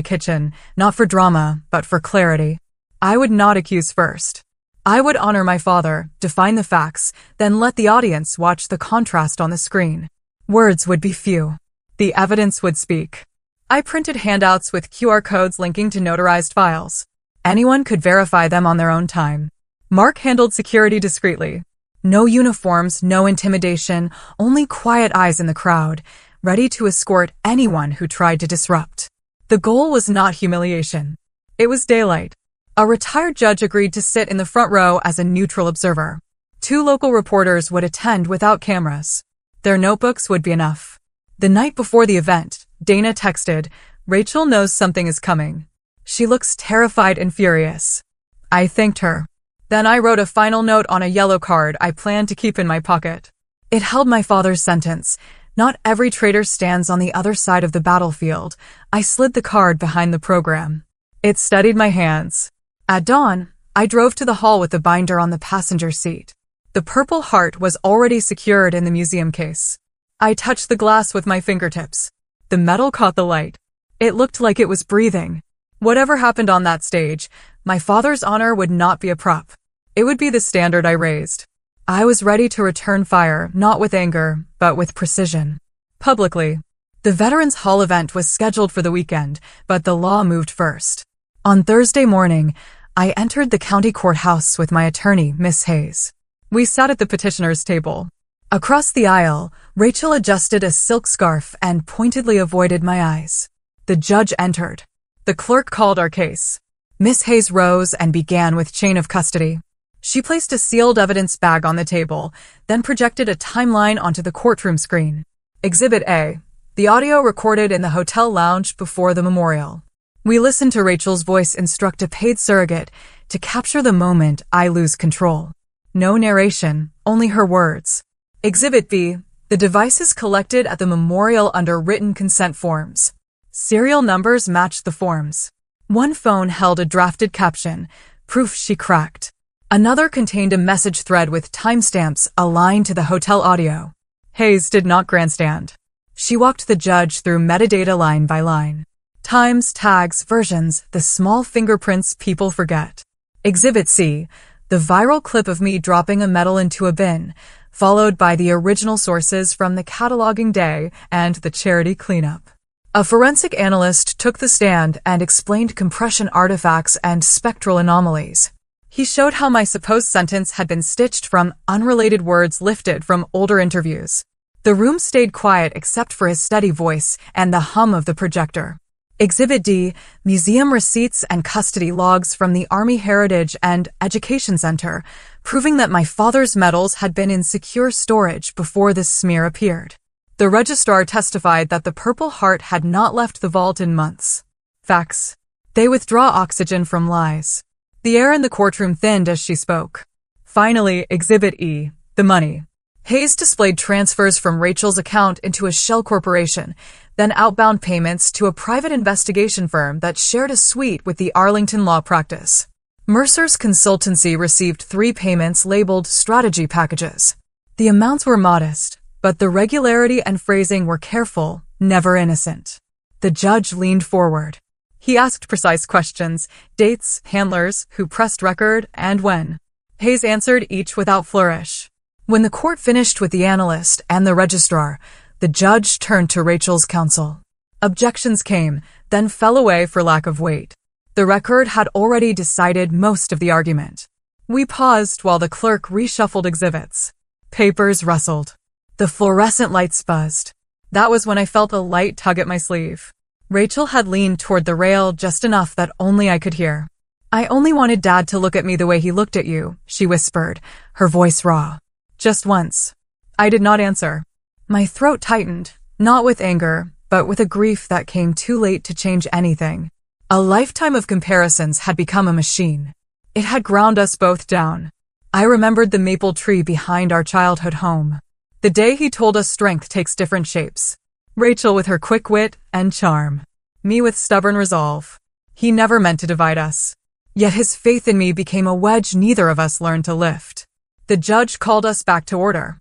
kitchen, not for drama, but for clarity. I would not accuse first. I would honor my father, define the facts, then let the audience watch the contrast on the screen. Words would be few. The evidence would speak. I printed handouts with QR codes linking to notarized files. Anyone could verify them on their own time. Mark handled security discreetly. No uniforms, no intimidation, only quiet eyes in the crowd, ready to escort anyone who tried to disrupt. The goal was not humiliation. It was daylight. A retired judge agreed to sit in the front row as a neutral observer. 2 local reporters would attend without cameras. Their notebooks would be enough. The night before the event, Dana texted, "Rachel knows something is coming. She looks terrified and furious." I thanked her. Then I wrote a final note on a yellow card I planned to keep in my pocket. It held my father's sentence. "Not every traitor stands on the other side of the battlefield." I slid the card behind the program. It steadied my hands. At dawn, I drove to the hall with the binder on the passenger seat. The Purple Heart was already secured in the museum case. I touched the glass with my fingertips. The metal caught the light. It looked like it was breathing. Whatever happened on that stage, my father's honor would not be a prop. It would be the standard I raised. I was ready to return fire, not with anger, but with precision. Publicly. The Veterans Hall event was scheduled for the weekend, but the law moved first. On Thursday morning, I entered the county courthouse with my attorney, Miss Hayes. We sat at the petitioner's table. Across the aisle, Rachel adjusted a silk scarf and pointedly avoided my eyes. The judge entered. The clerk called our case. Miss Hayes rose and began with chain of custody. She placed a sealed evidence bag on the table, then projected a timeline onto the courtroom screen. Exhibit A. The audio recorded in the hotel lounge before the memorial. We listened to Rachel's voice instruct a paid surrogate to capture the moment I lose control. No narration, only her words. Exhibit B. The devices collected at the memorial under written consent forms. Serial numbers matched the forms. One phone held a drafted caption, proof she cracked. Another contained a message thread with timestamps aligned to the hotel audio. Hayes did not grandstand. She walked the judge through metadata line by line. Times, tags, versions, the small fingerprints people forget. Exhibit C, the viral clip of me dropping a medal into a bin, followed by the original sources from the cataloging day and the charity cleanup. A forensic analyst took the stand and explained compression artifacts and spectral anomalies. He showed how my supposed sentence had been stitched from unrelated words lifted from older interviews. The room stayed quiet except for his steady voice and the hum of the projector. Exhibit D, museum receipts and custody logs from the Army Heritage and Education Center, proving that my father's medals had been in secure storage before this smear appeared. The registrar testified that the Purple Heart had not left the vault in months. Facts. They withdraw oxygen from lies. The air in the courtroom thinned as she spoke. Finally, Exhibit E, the money. Hayes displayed transfers from Rachel's account into a shell corporation, then outbound payments to a private investigation firm that shared a suite with the Arlington law practice. Mercer's consultancy received 3 payments labeled strategy packages. The amounts were modest, but the regularity and phrasing were careful, never innocent. The judge leaned forward. He asked precise questions, dates, handlers, who pressed record, and when. Hayes answered each without flourish. When the court finished with the analyst and the registrar, the judge turned to Rachel's counsel. Objections came, then fell away for lack of weight. The record had already decided most of the argument. We paused while the clerk reshuffled exhibits. Papers rustled. The fluorescent lights buzzed. That was when I felt a light tug at my sleeve. Rachel had leaned toward the rail just enough that only I could hear. "I only wanted Dad to look at me the way he looked at you," she whispered, her voice raw. "Just once." I did not answer. My throat tightened, not with anger, but with a grief that came too late to change anything. A lifetime of comparisons had become a machine. It had ground us both down. I remembered the maple tree behind our childhood home. The day he told us strength takes different shapes. Rachel with her quick wit and charm. Me with stubborn resolve. He never meant to divide us. Yet his faith in me became a wedge neither of us learned to lift. The judge called us back to order.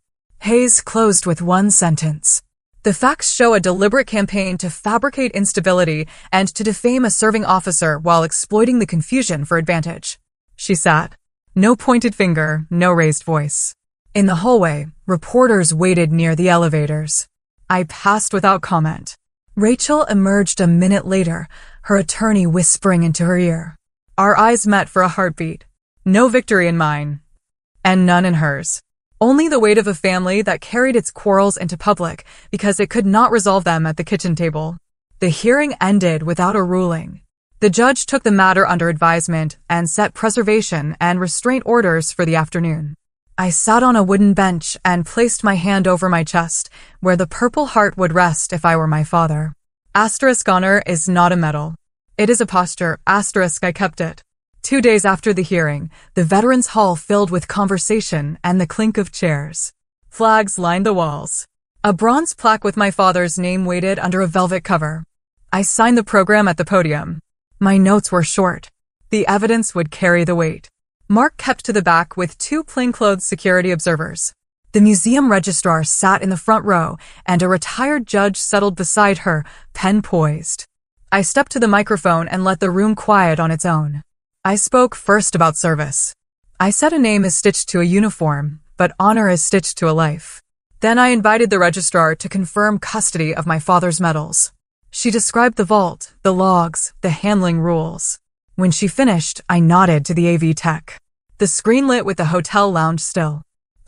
Hayes closed with one sentence. The facts show a deliberate campaign to fabricate instability and to defame a serving officer while exploiting the confusion for advantage. She sat. No pointed finger, no raised voice. In the hallway, reporters waited near the elevators. I passed without comment. Rachel emerged a minute later, her attorney whispering into her ear. Our eyes met for a heartbeat. No victory in mine, and none in hers. Only the weight of a family that carried its quarrels into public because it could not resolve them at the kitchen table. The hearing ended without a ruling. The judge took the matter under advisement and set preservation and restraint orders for the afternoon. I sat on a wooden bench and placed my hand over my chest, where the Purple Heart would rest if I were my father. Asterisk honor is not a medal. It is a posture. Asterisk I kept it. 2 days after the hearing, the Veterans Hall filled with conversation and the clink of chairs. Flags lined the walls. A bronze plaque with my father's name waited under a velvet cover. I signed the program at the podium. My notes were short. The evidence would carry the weight. Mark kept to the back with 2 plainclothes security observers. The museum registrar sat in the front row, and a retired judge settled beside her, pen poised. I stepped to the microphone and let the room quiet on its own. I spoke first about service. I said a name is stitched to a uniform, but honor is stitched to a life. Then I invited the registrar to confirm custody of my father's medals. She described the vault, the logs, the handling rules. When she finished, I nodded to the AV tech. The screen lit with the hotel lounge still.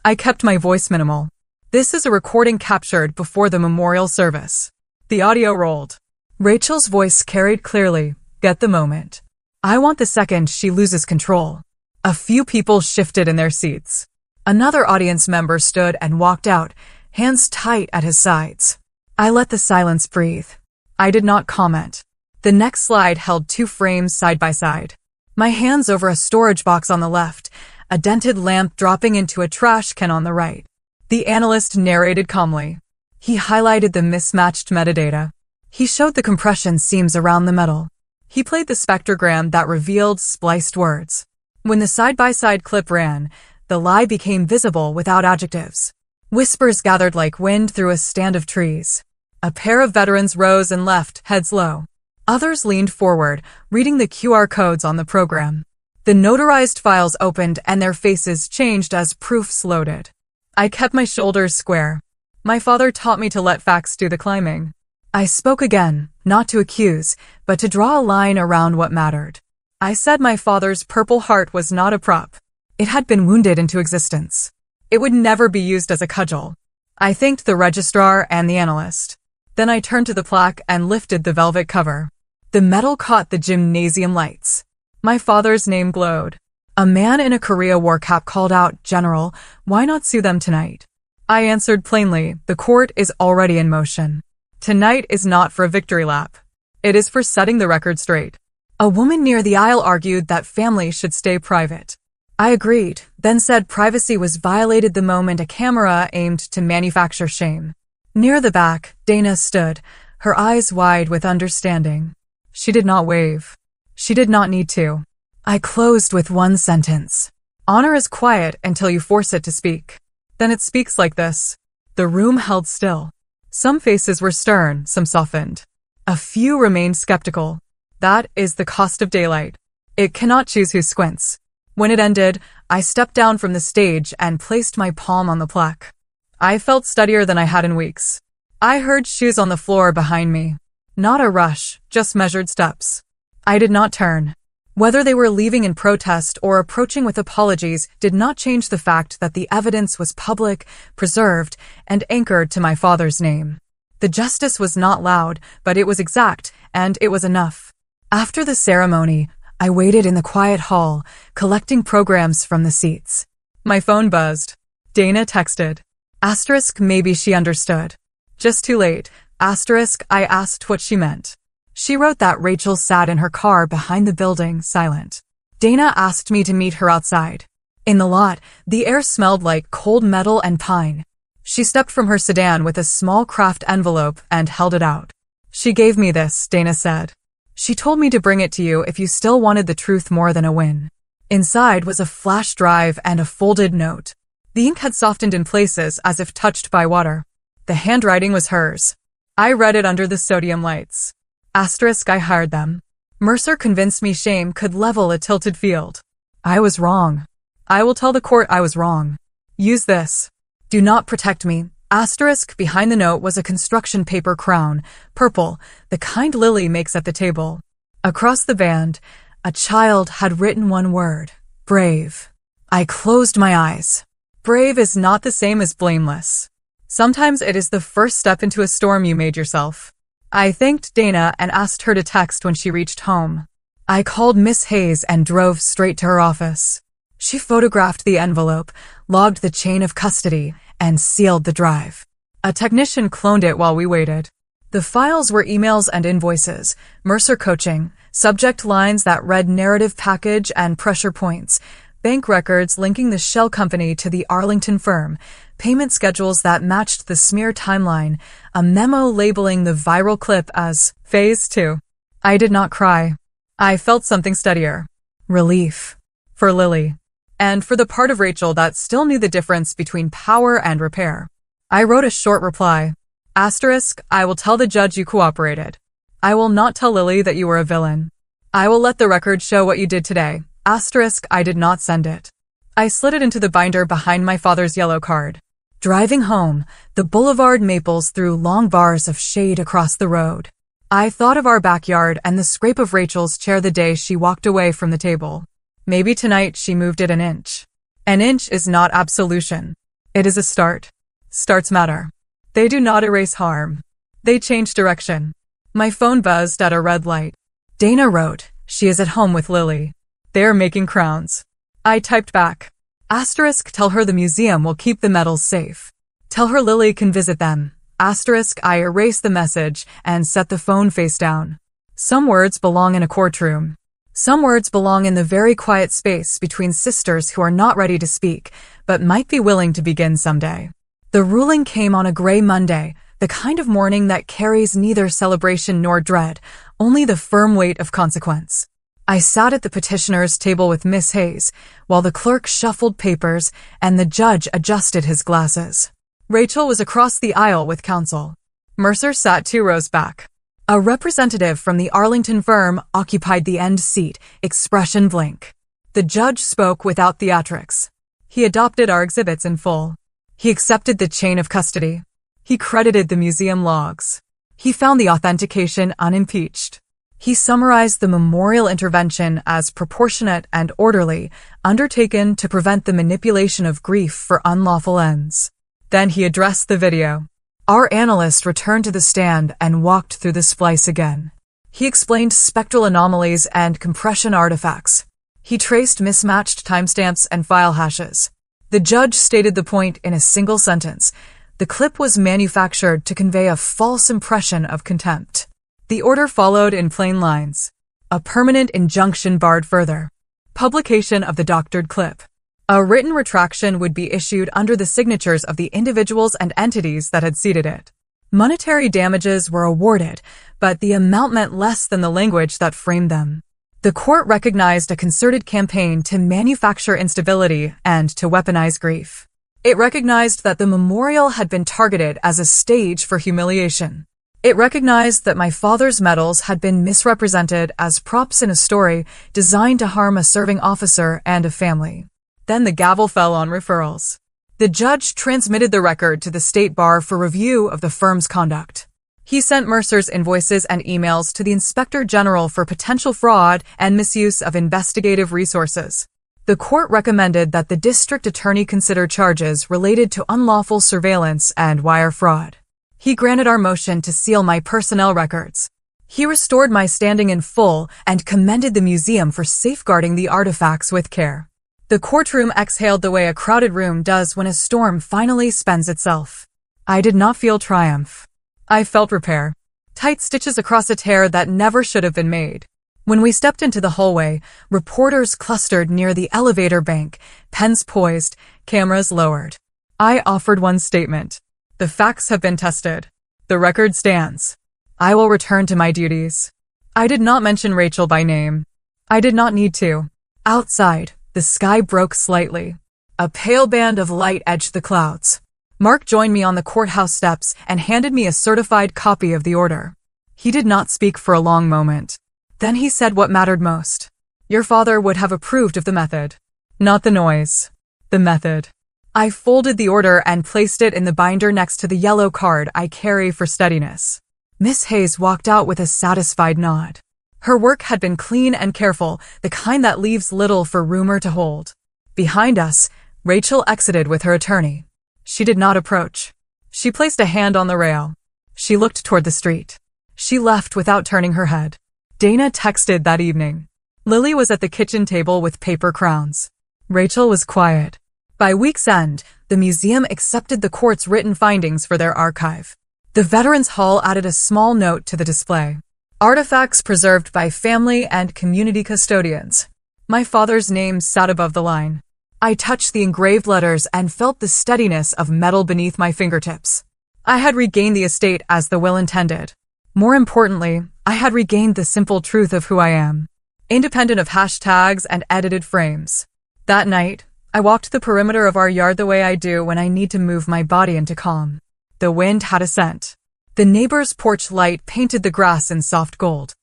I kept my voice minimal. This is a recording captured before the memorial service. The audio rolled. Rachel's voice carried clearly, get the moment. I want the second she loses control. A few people shifted in their seats. Another audience member stood and walked out, hands tight at his sides. I let the silence breathe. I did not comment. The next slide held 2 frames side by side. My hands over a storage box on the left, a dented lamp dropping into a trash can on the right. The analyst narrated calmly. He highlighted the mismatched metadata. He showed the compression seams around the metal. He played the spectrogram that revealed spliced words. When the side-by-side clip ran, the lie became visible without adjectives. Whispers gathered like wind through a stand of trees. A pair of veterans rose and left, heads low. Others leaned forward, reading the QR codes on the program. The notarized files opened and their faces changed as proofs loaded. I kept my shoulders square. My father taught me to let facts do the climbing. I spoke again, not to accuse, but to draw a line around what mattered. I said my father's Purple Heart was not a prop. It had been wounded into existence. It would never be used as a cudgel. I thanked the registrar and the analyst. Then I turned to the plaque and lifted the velvet cover. The metal caught the gymnasium lights. My father's name glowed. A man in a Korea War cap called out, "General, why not sue them tonight?" I answered plainly, the court is already in motion. Tonight is not for a victory lap. It is for setting the record straight. A woman near the aisle argued that family should stay private. I agreed, then said privacy was violated the moment a camera aimed to manufacture shame. Near the back, Dana stood, her eyes wide with understanding. She did not wave. She did not need to. I closed with one sentence. Honor is quiet until you force it to speak. Then it speaks like this. The room held still. Some faces were stern, some softened. A few remained skeptical. That is the cost of daylight. It cannot choose who squints. When it ended, I stepped down from the stage and placed my palm on the plaque. I felt steadier than I had in weeks. I heard shoes on the floor behind me. Not a rush, just measured steps. I did not turn. Whether they were leaving in protest or approaching with apologies did not change the fact that the evidence was public, preserved, and anchored to my father's name. The justice was not loud, but it was exact, and it was enough. After the ceremony, I waited in the quiet hall, collecting programs from the seats. My phone buzzed. Dana texted. Asterisk maybe she understood. Just too late. Asterisk, I asked what she meant. She wrote that Rachel sat in her car behind the building, silent. Dana asked me to meet her outside. In the lot, the air smelled like cold metal and pine. She stepped from her sedan with a small craft envelope and held it out. She gave me this, Dana said. She told me to bring it to you if you still wanted the truth more than a win. Inside was a flash drive and a folded note. The ink had softened in places as if touched by water. The handwriting was hers. I read it under the sodium lights. Asterisk, I hired them. Mercer convinced me shame could level a tilted field. I was wrong. I will tell the court I was wrong. Use this. Do not protect me. Asterisk, behind the note was a construction paper crown, purple, the kind Lily makes at the table. Across the band, a child had written one word, brave. I closed my eyes. Brave is not the same as blameless. Sometimes it is the first step into a storm you made yourself. I thanked Dana and asked her to text when she reached home. I called Miss Hayes and drove straight to her office. She photographed the envelope, logged the chain of custody, and sealed the drive. A technician cloned it while we waited. The files were emails and invoices, Mercer coaching, subject lines that read narrative package and pressure points, bank records linking the shell company to the Arlington firm, payment schedules that matched the smear timeline, a memo labeling the viral clip as Phase 2. I did not cry. I felt something steadier. Relief. For Lily. And for the part of Rachel that still knew the difference between power and repair. I wrote a short reply. Asterisk, I will tell the judge you cooperated. I will not tell Lily that you were a villain. I will let the record show what you did today. Asterisk, I did not send it. I slid it into the binder behind my father's yellow card. Driving home, the boulevard maples threw long bars of shade across the road. I thought of our backyard and the scrape of Rachel's chair the day she walked away from the table. Maybe tonight she moved it an inch. An inch is not absolution. It is a start. Starts matter. They do not erase harm. They change direction. My phone buzzed at a red light. Dana wrote, she is at home with Lily. They are making crowns. I typed back. Asterisk, tell her the museum will keep the medals safe. Tell her Lily can visit them. Asterisk, I erased the message and set the phone face down. Some words belong in a courtroom. Some words belong in the very quiet space between sisters who are not ready to speak, but might be willing to begin someday. The ruling came on a gray Monday, the kind of morning that carries neither celebration nor dread, only the firm weight of consequence. I sat at the petitioner's table with Miss Hayes, while the clerk shuffled papers and the judge adjusted his glasses. Rachel was across the aisle with counsel. Mercer sat 2 rows back. A representative from the Arlington firm occupied the end seat, expression blank. The judge spoke without theatrics. He adopted our exhibits in full. He accepted the chain of custody. He credited the museum logs. He found the authentication unimpeached. He summarized the memorial intervention as proportionate and orderly, undertaken to prevent the manipulation of grief for unlawful ends. Then he addressed the video. Our analyst returned to the stand and walked through the splice again. He explained spectral anomalies and compression artifacts. He traced mismatched timestamps and file hashes. The judge stated the point in a single sentence. The clip was manufactured to convey a false impression of contempt. The order followed in plain lines. A permanent injunction barred further publication of the doctored clip. A written retraction would be issued under the signatures of the individuals and entities that had seeded it. Monetary damages were awarded, but the amount meant less than the language that framed them. The court recognized a concerted campaign to manufacture instability and to weaponize grief. It recognized that the memorial had been targeted as a stage for humiliation. It recognized that my father's medals had been misrepresented as props in a story designed to harm a serving officer and a family. Then the gavel fell on referrals. The judge transmitted the record to the state bar for review of the firm's conduct. He sent Mercer's invoices and emails to the Inspector General for potential fraud and misuse of investigative resources. The court recommended that the district attorney consider charges related to unlawful surveillance and wire fraud. He granted our motion to seal my personnel records. He restored my standing in full and commended the museum for safeguarding the artifacts with care. The courtroom exhaled the way a crowded room does when a storm finally spends itself. I did not feel triumph. I felt repair. Tight stitches across a tear that never should have been made. When we stepped into the hallway, reporters clustered near the elevator bank, pens poised, cameras lowered. I offered one statement. The facts have been tested. The record stands. I will return to my duties. I did not mention Rachel by name. I did not need to. Outside, the sky broke slightly. A pale band of light edged the clouds. Mark joined me on the courthouse steps and handed me a certified copy of the order. He did not speak for a long moment. Then he said what mattered most. Your father would have approved of the method. Not the noise. The method. I folded the order and placed it in the binder next to the yellow card I carry for steadiness. Miss Hayes walked out with a satisfied nod. Her work had been clean and careful, the kind that leaves little for rumor to hold. Behind us, Rachel exited with her attorney. She did not approach. She placed a hand on the rail. She looked toward the street. She left without turning her head. Dana texted that evening. Lily was at the kitchen table with paper crowns. Rachel was quiet. By week's end, the museum accepted the court's written findings for their archive. The Veterans Hall added a small note to the display. Artifacts preserved by family and community custodians. My father's name sat above the line. I touched the engraved letters and felt the steadiness of metal beneath my fingertips. I had regained the estate as the will intended. More importantly, I had regained the simple truth of who I am, independent of hashtags and edited frames. That night, I walked the perimeter of our yard the way I do when I need to move my body into calm. The wind had a scent. The neighbor's porch light painted the grass in soft gold.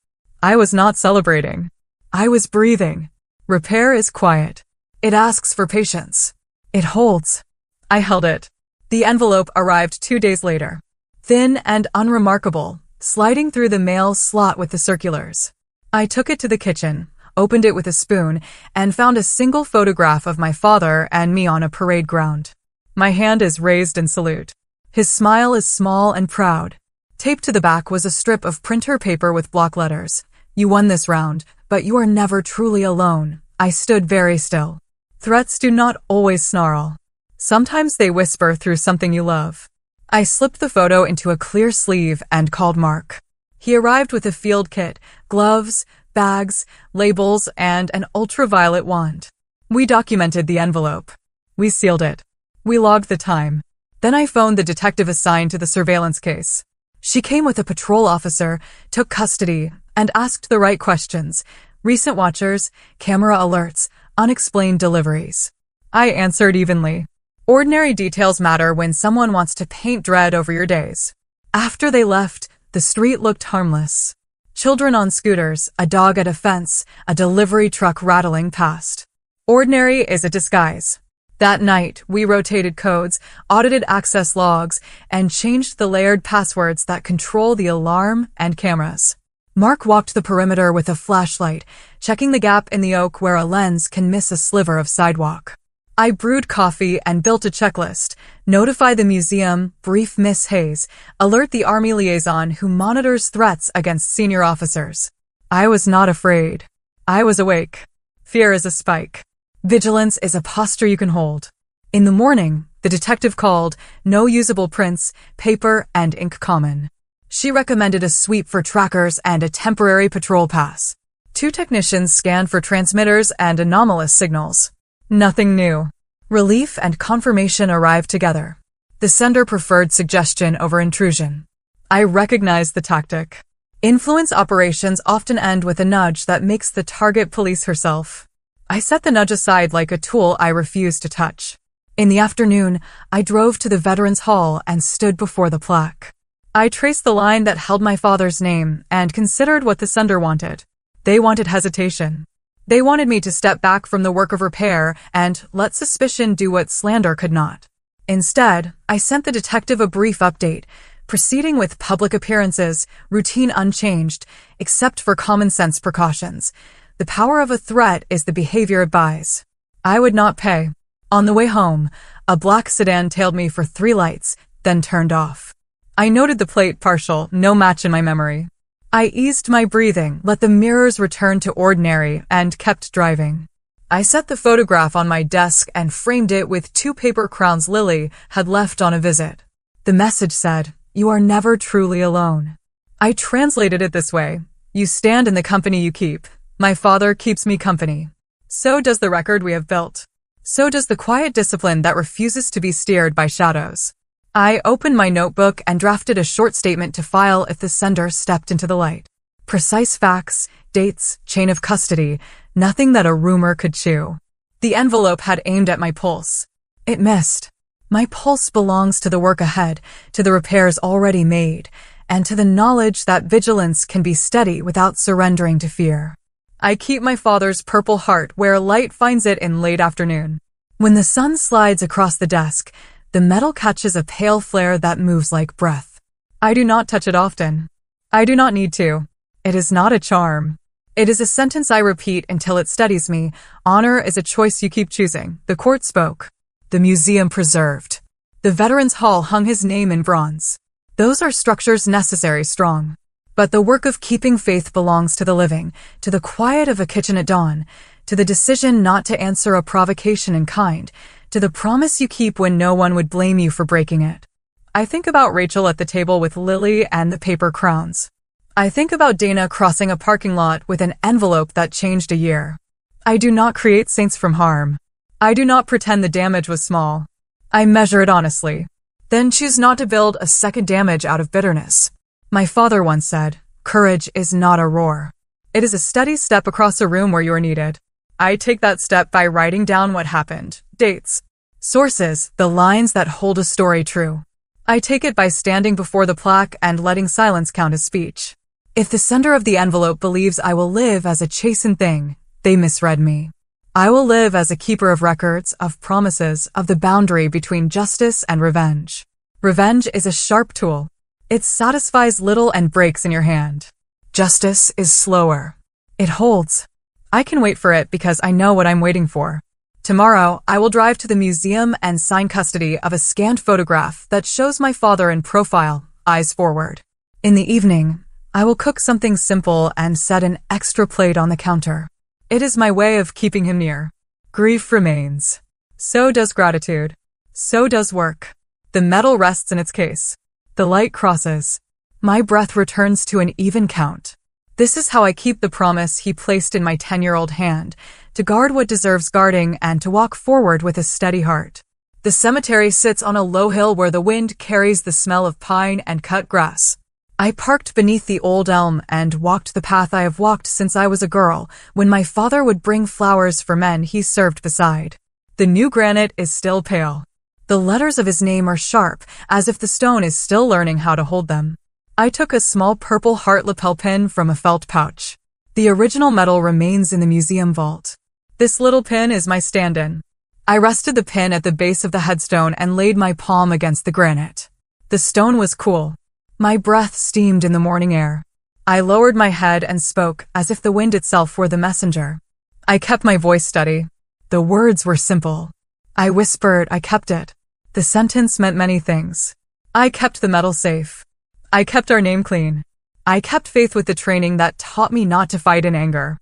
I was not celebrating. I was breathing. Repair is quiet. It asks for patience. It holds. I held it. The envelope arrived 2 days later. Thin and unremarkable, sliding through the mail slot with the circulars. I took it to the kitchen, opened it with a spoon, and found a single photograph of my father and me on a parade ground. My hand is raised in salute. His smile is small and proud. Taped to the back was a strip of printer paper with block letters. You won this round, but you are never truly alone. I stood very still. Threats do not always snarl. Sometimes they whisper through something you love. I slipped the photo into a clear sleeve and called Mark. He arrived with a field kit, gloves, bags, labels, and an ultraviolet wand. We documented the envelope. We sealed it. We logged the time. Then I phoned the detective assigned to the surveillance case. She came with a patrol officer, took custody, and asked the right questions. Recent watchers, camera alerts, unexplained deliveries. I answered evenly. Ordinary details matter when someone wants to paint dread over your days. After they left, the street looked harmless. Children on scooters, a dog at a fence, a delivery truck rattling past. Ordinary is a disguise. That night, we rotated codes, audited access logs, and changed the layered passwords that control the alarm and cameras. Mark walked the perimeter with a flashlight, checking the gap in the oak where a lens can miss a sliver of sidewalk. I brewed coffee and built a checklist. Notify the museum, brief Miss Hayes, alert the Army liaison who monitors threats against senior officers. I was not afraid. I was awake. Fear is a spike. Vigilance is a posture you can hold. In the morning, the detective called, no usable prints, paper, and ink common. She recommended a sweep for trackers and a temporary patrol pass. 2 technicians scanned for transmitters and anomalous signals. Nothing new. Relief and confirmation arrived together. The sender preferred suggestion over intrusion. I recognized the tactic. Influence operations often end with a nudge that makes the target police herself. I set the nudge aside like a tool I refused to touch. In the afternoon, I drove to the Veterans Hall and stood before the plaque. I traced the line that held my father's name and considered what the sender wanted. They wanted hesitation. They wanted me to step back from the work of repair and let suspicion do what slander could not. Instead, I sent the detective a brief update, proceeding with public appearances, routine unchanged, except for common sense precautions. The power of a threat is the behavior it buys. I would not pay. On the way home, a black sedan tailed me for 3 lights, then turned off. I noted the plate partial, no match in my memory. I eased my breathing, let the mirrors return to ordinary, and kept driving. I set the photograph on my desk and framed it with 2 paper crowns Lily had left on a visit. The message said, You are never truly alone. I translated it this way. You stand in the company you keep. My father keeps me company. So does the record we have built. So does the quiet discipline that refuses to be steered by shadows. I opened my notebook and drafted a short statement to file if the sender stepped into the light. Precise facts, dates, chain of custody, nothing that a rumor could chew. The envelope had aimed at my pulse. It missed. My pulse belongs to the work ahead, to the repairs already made, and to the knowledge that vigilance can be steady without surrendering to fear. I keep my father's purple heart where light finds it in late afternoon. When the sun slides across the desk, the metal catches a pale flare that moves like breath. I do not touch it often. I do not need to. It is not a charm. It is a sentence I repeat until it steadies me. Honor is a choice you keep choosing. The court spoke. The museum preserved. The Veterans Hall hung his name in bronze. Those are structures necessary, strong. But the work of keeping faith belongs to the living, to the quiet of a kitchen at dawn, to the decision not to answer a provocation in kind, to the promise you keep when no one would blame you for breaking it. I think about Rachel at the table with Lily and the paper crowns. I think about Dana crossing a parking lot with an envelope that changed a year. I do not create saints from harm. I do not pretend the damage was small. I measure it honestly. Then choose not to build a second damage out of bitterness. My father once said, courage is not a roar. It is a steady step across a room where you are needed. I take that step by writing down what happened, dates, sources, the lines that hold a story true. I take it by standing before the plaque and letting silence count as speech. If the sender of the envelope believes I will live as a chastened thing, they misread me. I will live as a keeper of records, of promises, of the boundary between justice and revenge. Revenge is a sharp tool. It satisfies little and breaks in your hand. Justice is slower. It holds. I can wait for it because I know what I'm waiting for. Tomorrow, I will drive to the museum and sign custody of a scanned photograph that shows my father in profile, eyes forward. In the evening, I will cook something simple and set an extra plate on the counter. It is my way of keeping him near. Grief remains. So does gratitude. So does work. The metal rests in its case. The light crosses. My breath returns to an even count. This is how I keep the promise he placed in my 10-year-old hand, to guard what deserves guarding and to walk forward with a steady heart. The cemetery sits on a low hill where the wind carries the smell of pine and cut grass. I parked beneath the old elm and walked the path I have walked since I was a girl, when my father would bring flowers for men he served beside. The new granite is still pale. The letters of his name are sharp, as if the stone is still learning how to hold them. I took a small purple heart lapel pin from a felt pouch. The original metal remains in the museum vault. This little pin is my stand-in. I rested the pin at the base of the headstone and laid my palm against the granite. The stone was cool. My breath steamed in the morning air. I lowered my head and spoke as if the wind itself were the messenger. I kept my voice steady. The words were simple. I whispered, I kept it. The sentence meant many things. I kept the metal safe. I kept our name clean. I kept faith with the training that taught me not to fight in anger.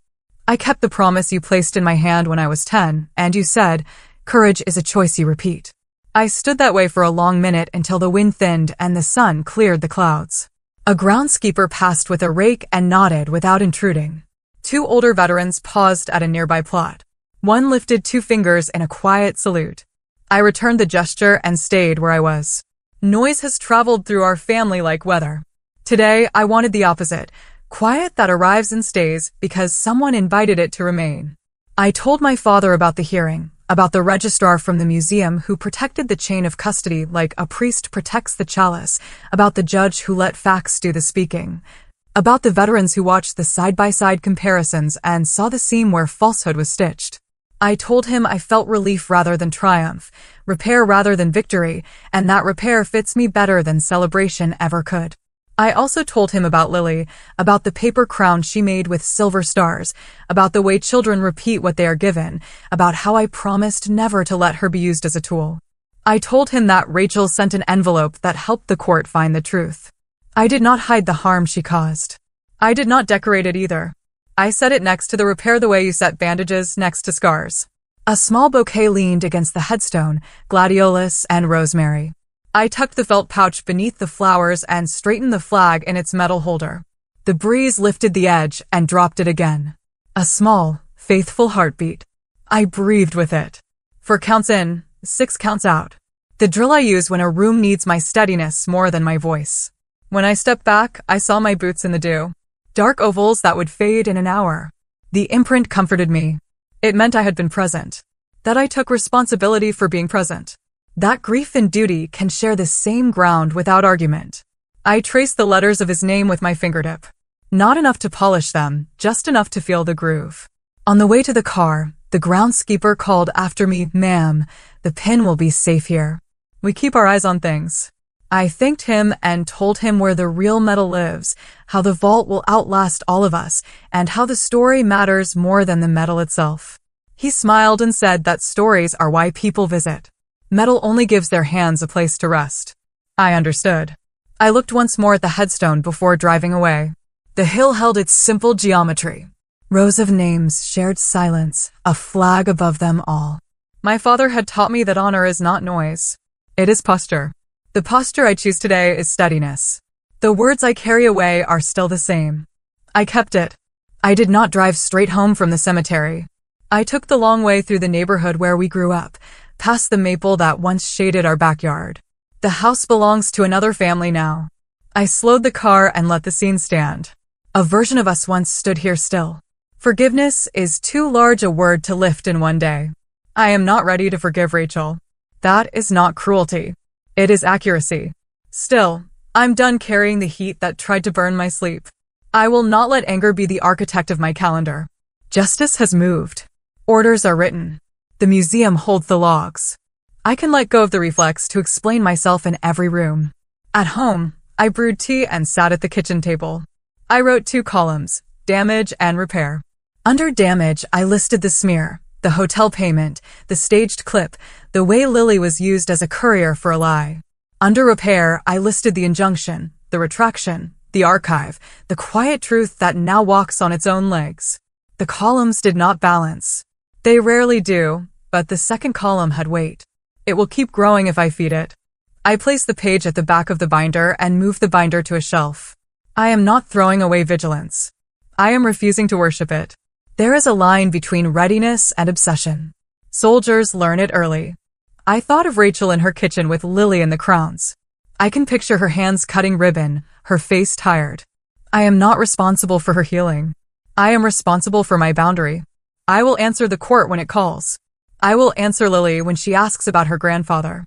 I kept the promise you placed in my hand when I was 10, and you said, courage is a choice you repeat. I stood that way for a long minute until the wind thinned and the sun cleared the clouds. A groundskeeper passed with a rake and nodded without intruding. 2 older veterans paused at a nearby plot. One lifted 2 fingers in a quiet salute. I returned the gesture and stayed where I was. Noise has traveled through our family like weather. Today, I wanted the opposite. Quiet that arrives and stays because someone invited it to remain. I told my father about the hearing, about the registrar from the museum who protected the chain of custody like a priest protects the chalice, about the judge who let facts do the speaking, about the veterans who watched the side-by-side comparisons and saw the seam where falsehood was stitched. I told him I felt relief rather than triumph, repair rather than victory, and that repair fits me better than celebration ever could. I also told him about Lily, about the paper crown she made with silver stars, about the way children repeat what they are given, about how I promised never to let her be used as a tool. I told him that Rachel sent an envelope that helped the court find the truth. I did not hide the harm she caused. I did not decorate it either. I set it next to the repair the way you set bandages next to scars. A small bouquet leaned against the headstone, gladiolus and rosemary. I tucked the felt pouch beneath the flowers and straightened the flag in its metal holder. The breeze lifted the edge and dropped it again. A small, faithful heartbeat. I breathed with it. 4 counts in, 6 counts out. The drill I use when a room needs my steadiness more than my voice. When I stepped back, I saw my boots in the dew. Dark ovals that would fade in an hour. The imprint comforted me. It meant I had been present. That I took responsibility for being present. That grief and duty can share the same ground without argument. I traced the letters of his name with my fingertip. Not enough to polish them, just enough to feel the groove. On the way to the car, the groundskeeper called after me, "Ma'am, the pin will be safe here." We keep our eyes on things. I thanked him and told him where the real metal lives, how the vault will outlast all of us, and how the story matters more than the metal itself. He smiled and said that stories are why people visit. Metal only gives their hands a place to rest. I understood. I looked once more at the headstone before driving away. The hill held its simple geometry. Rows of names, shared silence, a flag above them all. My father had taught me that honor is not noise. It is posture. The posture I choose today is steadiness. The words I carry away are still the same. I kept it. I did not drive straight home from the cemetery. I took the long way through the neighborhood where we grew up, past the maple that once shaded our backyard. The house belongs to another family now. I slowed the car and let the scene stand. A version of us once stood here still. Forgiveness is too large a word to lift in one day. I am not ready to forgive Rachel. That is not cruelty. It is accuracy. Still, I'm done carrying the heat that tried to burn my sleep. I will not let anger be the architect of my calendar. Justice has moved. Orders are written. The museum holds the logs. I can let go of the reflex to explain myself in every room. At home, I brewed tea and sat at the kitchen table. I wrote 2 columns, damage and repair. Under damage, I listed the smear, the hotel payment, the staged clip, the way Lily was used as a courier for a lie. Under repair, I listed the injunction, the retraction, the archive, the quiet truth that now walks on its own legs. The columns did not balance. They rarely do, but the second column had weight. It will keep growing if I feed it. I placed the page at the back of the binder and moved the binder to a shelf. I am not throwing away vigilance. I am refusing to worship it. There is a line between readiness and obsession. Soldiers learn it early. I thought of Rachel in her kitchen with Lily in the crowns. I can picture her hands cutting ribbon, her face tired. I am not responsible for her healing. I am responsible for my boundary. I will answer the court when it calls. I will answer Lily when she asks about her grandfather.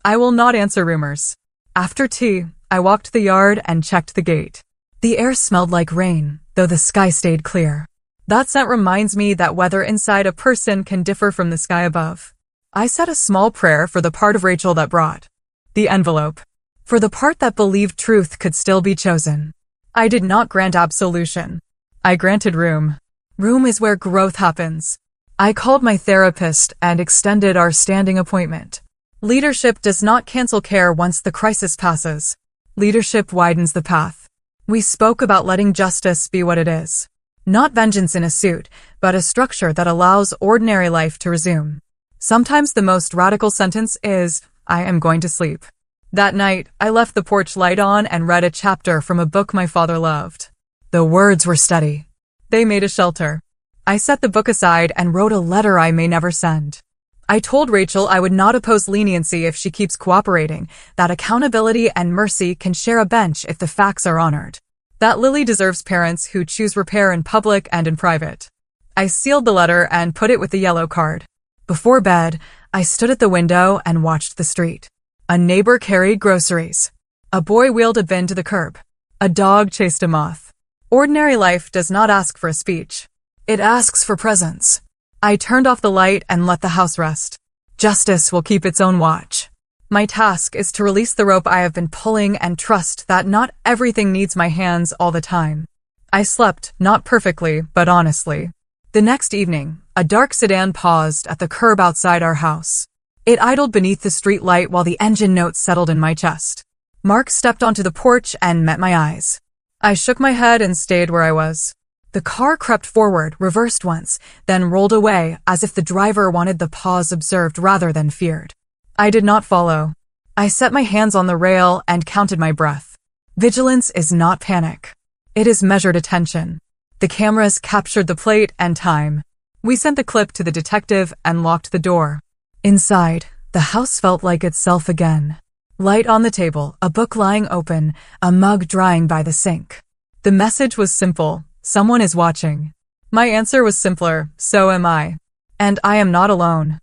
I will not answer rumors. After tea, I walked the yard and checked the gate. The air smelled like rain, though the sky stayed clear. That scent reminds me that weather inside a person can differ from the sky above. I said a small prayer for the part of Rachel that brought the envelope. For the part that believed truth could still be chosen. I did not grant absolution. I granted room. Room is where growth happens. I called my therapist and extended our standing appointment. Leadership does not cancel care once the crisis passes. Leadership widens the path. We spoke about letting justice be what it is. Not vengeance in a suit, but a structure that allows ordinary life to resume. Sometimes the most radical sentence is, "I am going to sleep." That night, I left the porch light on and read a chapter from a book my father loved. The words were steady. They made a shelter. I set the book aside and wrote a letter I may never send. I told Rachel I would not oppose leniency if she keeps cooperating, that accountability and mercy can share a bench if the facts are honored. That Lily deserves parents who choose repair in public and in private. I sealed the letter and put it with the yellow card. Before bed, I stood at the window and watched the street. A neighbor carried groceries. A boy wheeled a bin to the curb. A dog chased a moth. Ordinary life does not ask for a speech. It asks for presence. I turned off the light and let the house rest. Justice will keep its own watch. My task is to release the rope I have been pulling and trust that not everything needs my hands all the time. I slept, not perfectly, but honestly. The next evening, a dark sedan paused at the curb outside our house. It idled beneath the street light while the engine notes settled in my chest. Mark stepped onto the porch and met my eyes. I shook my head and stayed where I was. The car crept forward, reversed once, then rolled away as if the driver wanted the pause observed rather than feared. I did not follow. I set my hands on the rail and counted my breath. Vigilance is not panic. It is measured attention. The cameras captured the plate and time. We sent the clip to the detective and locked the door. Inside, the house felt like itself again. Light on the table, a book lying open, a mug drying by the sink. The message was simple: someone is watching. My answer was simpler: so am I. And I am not alone.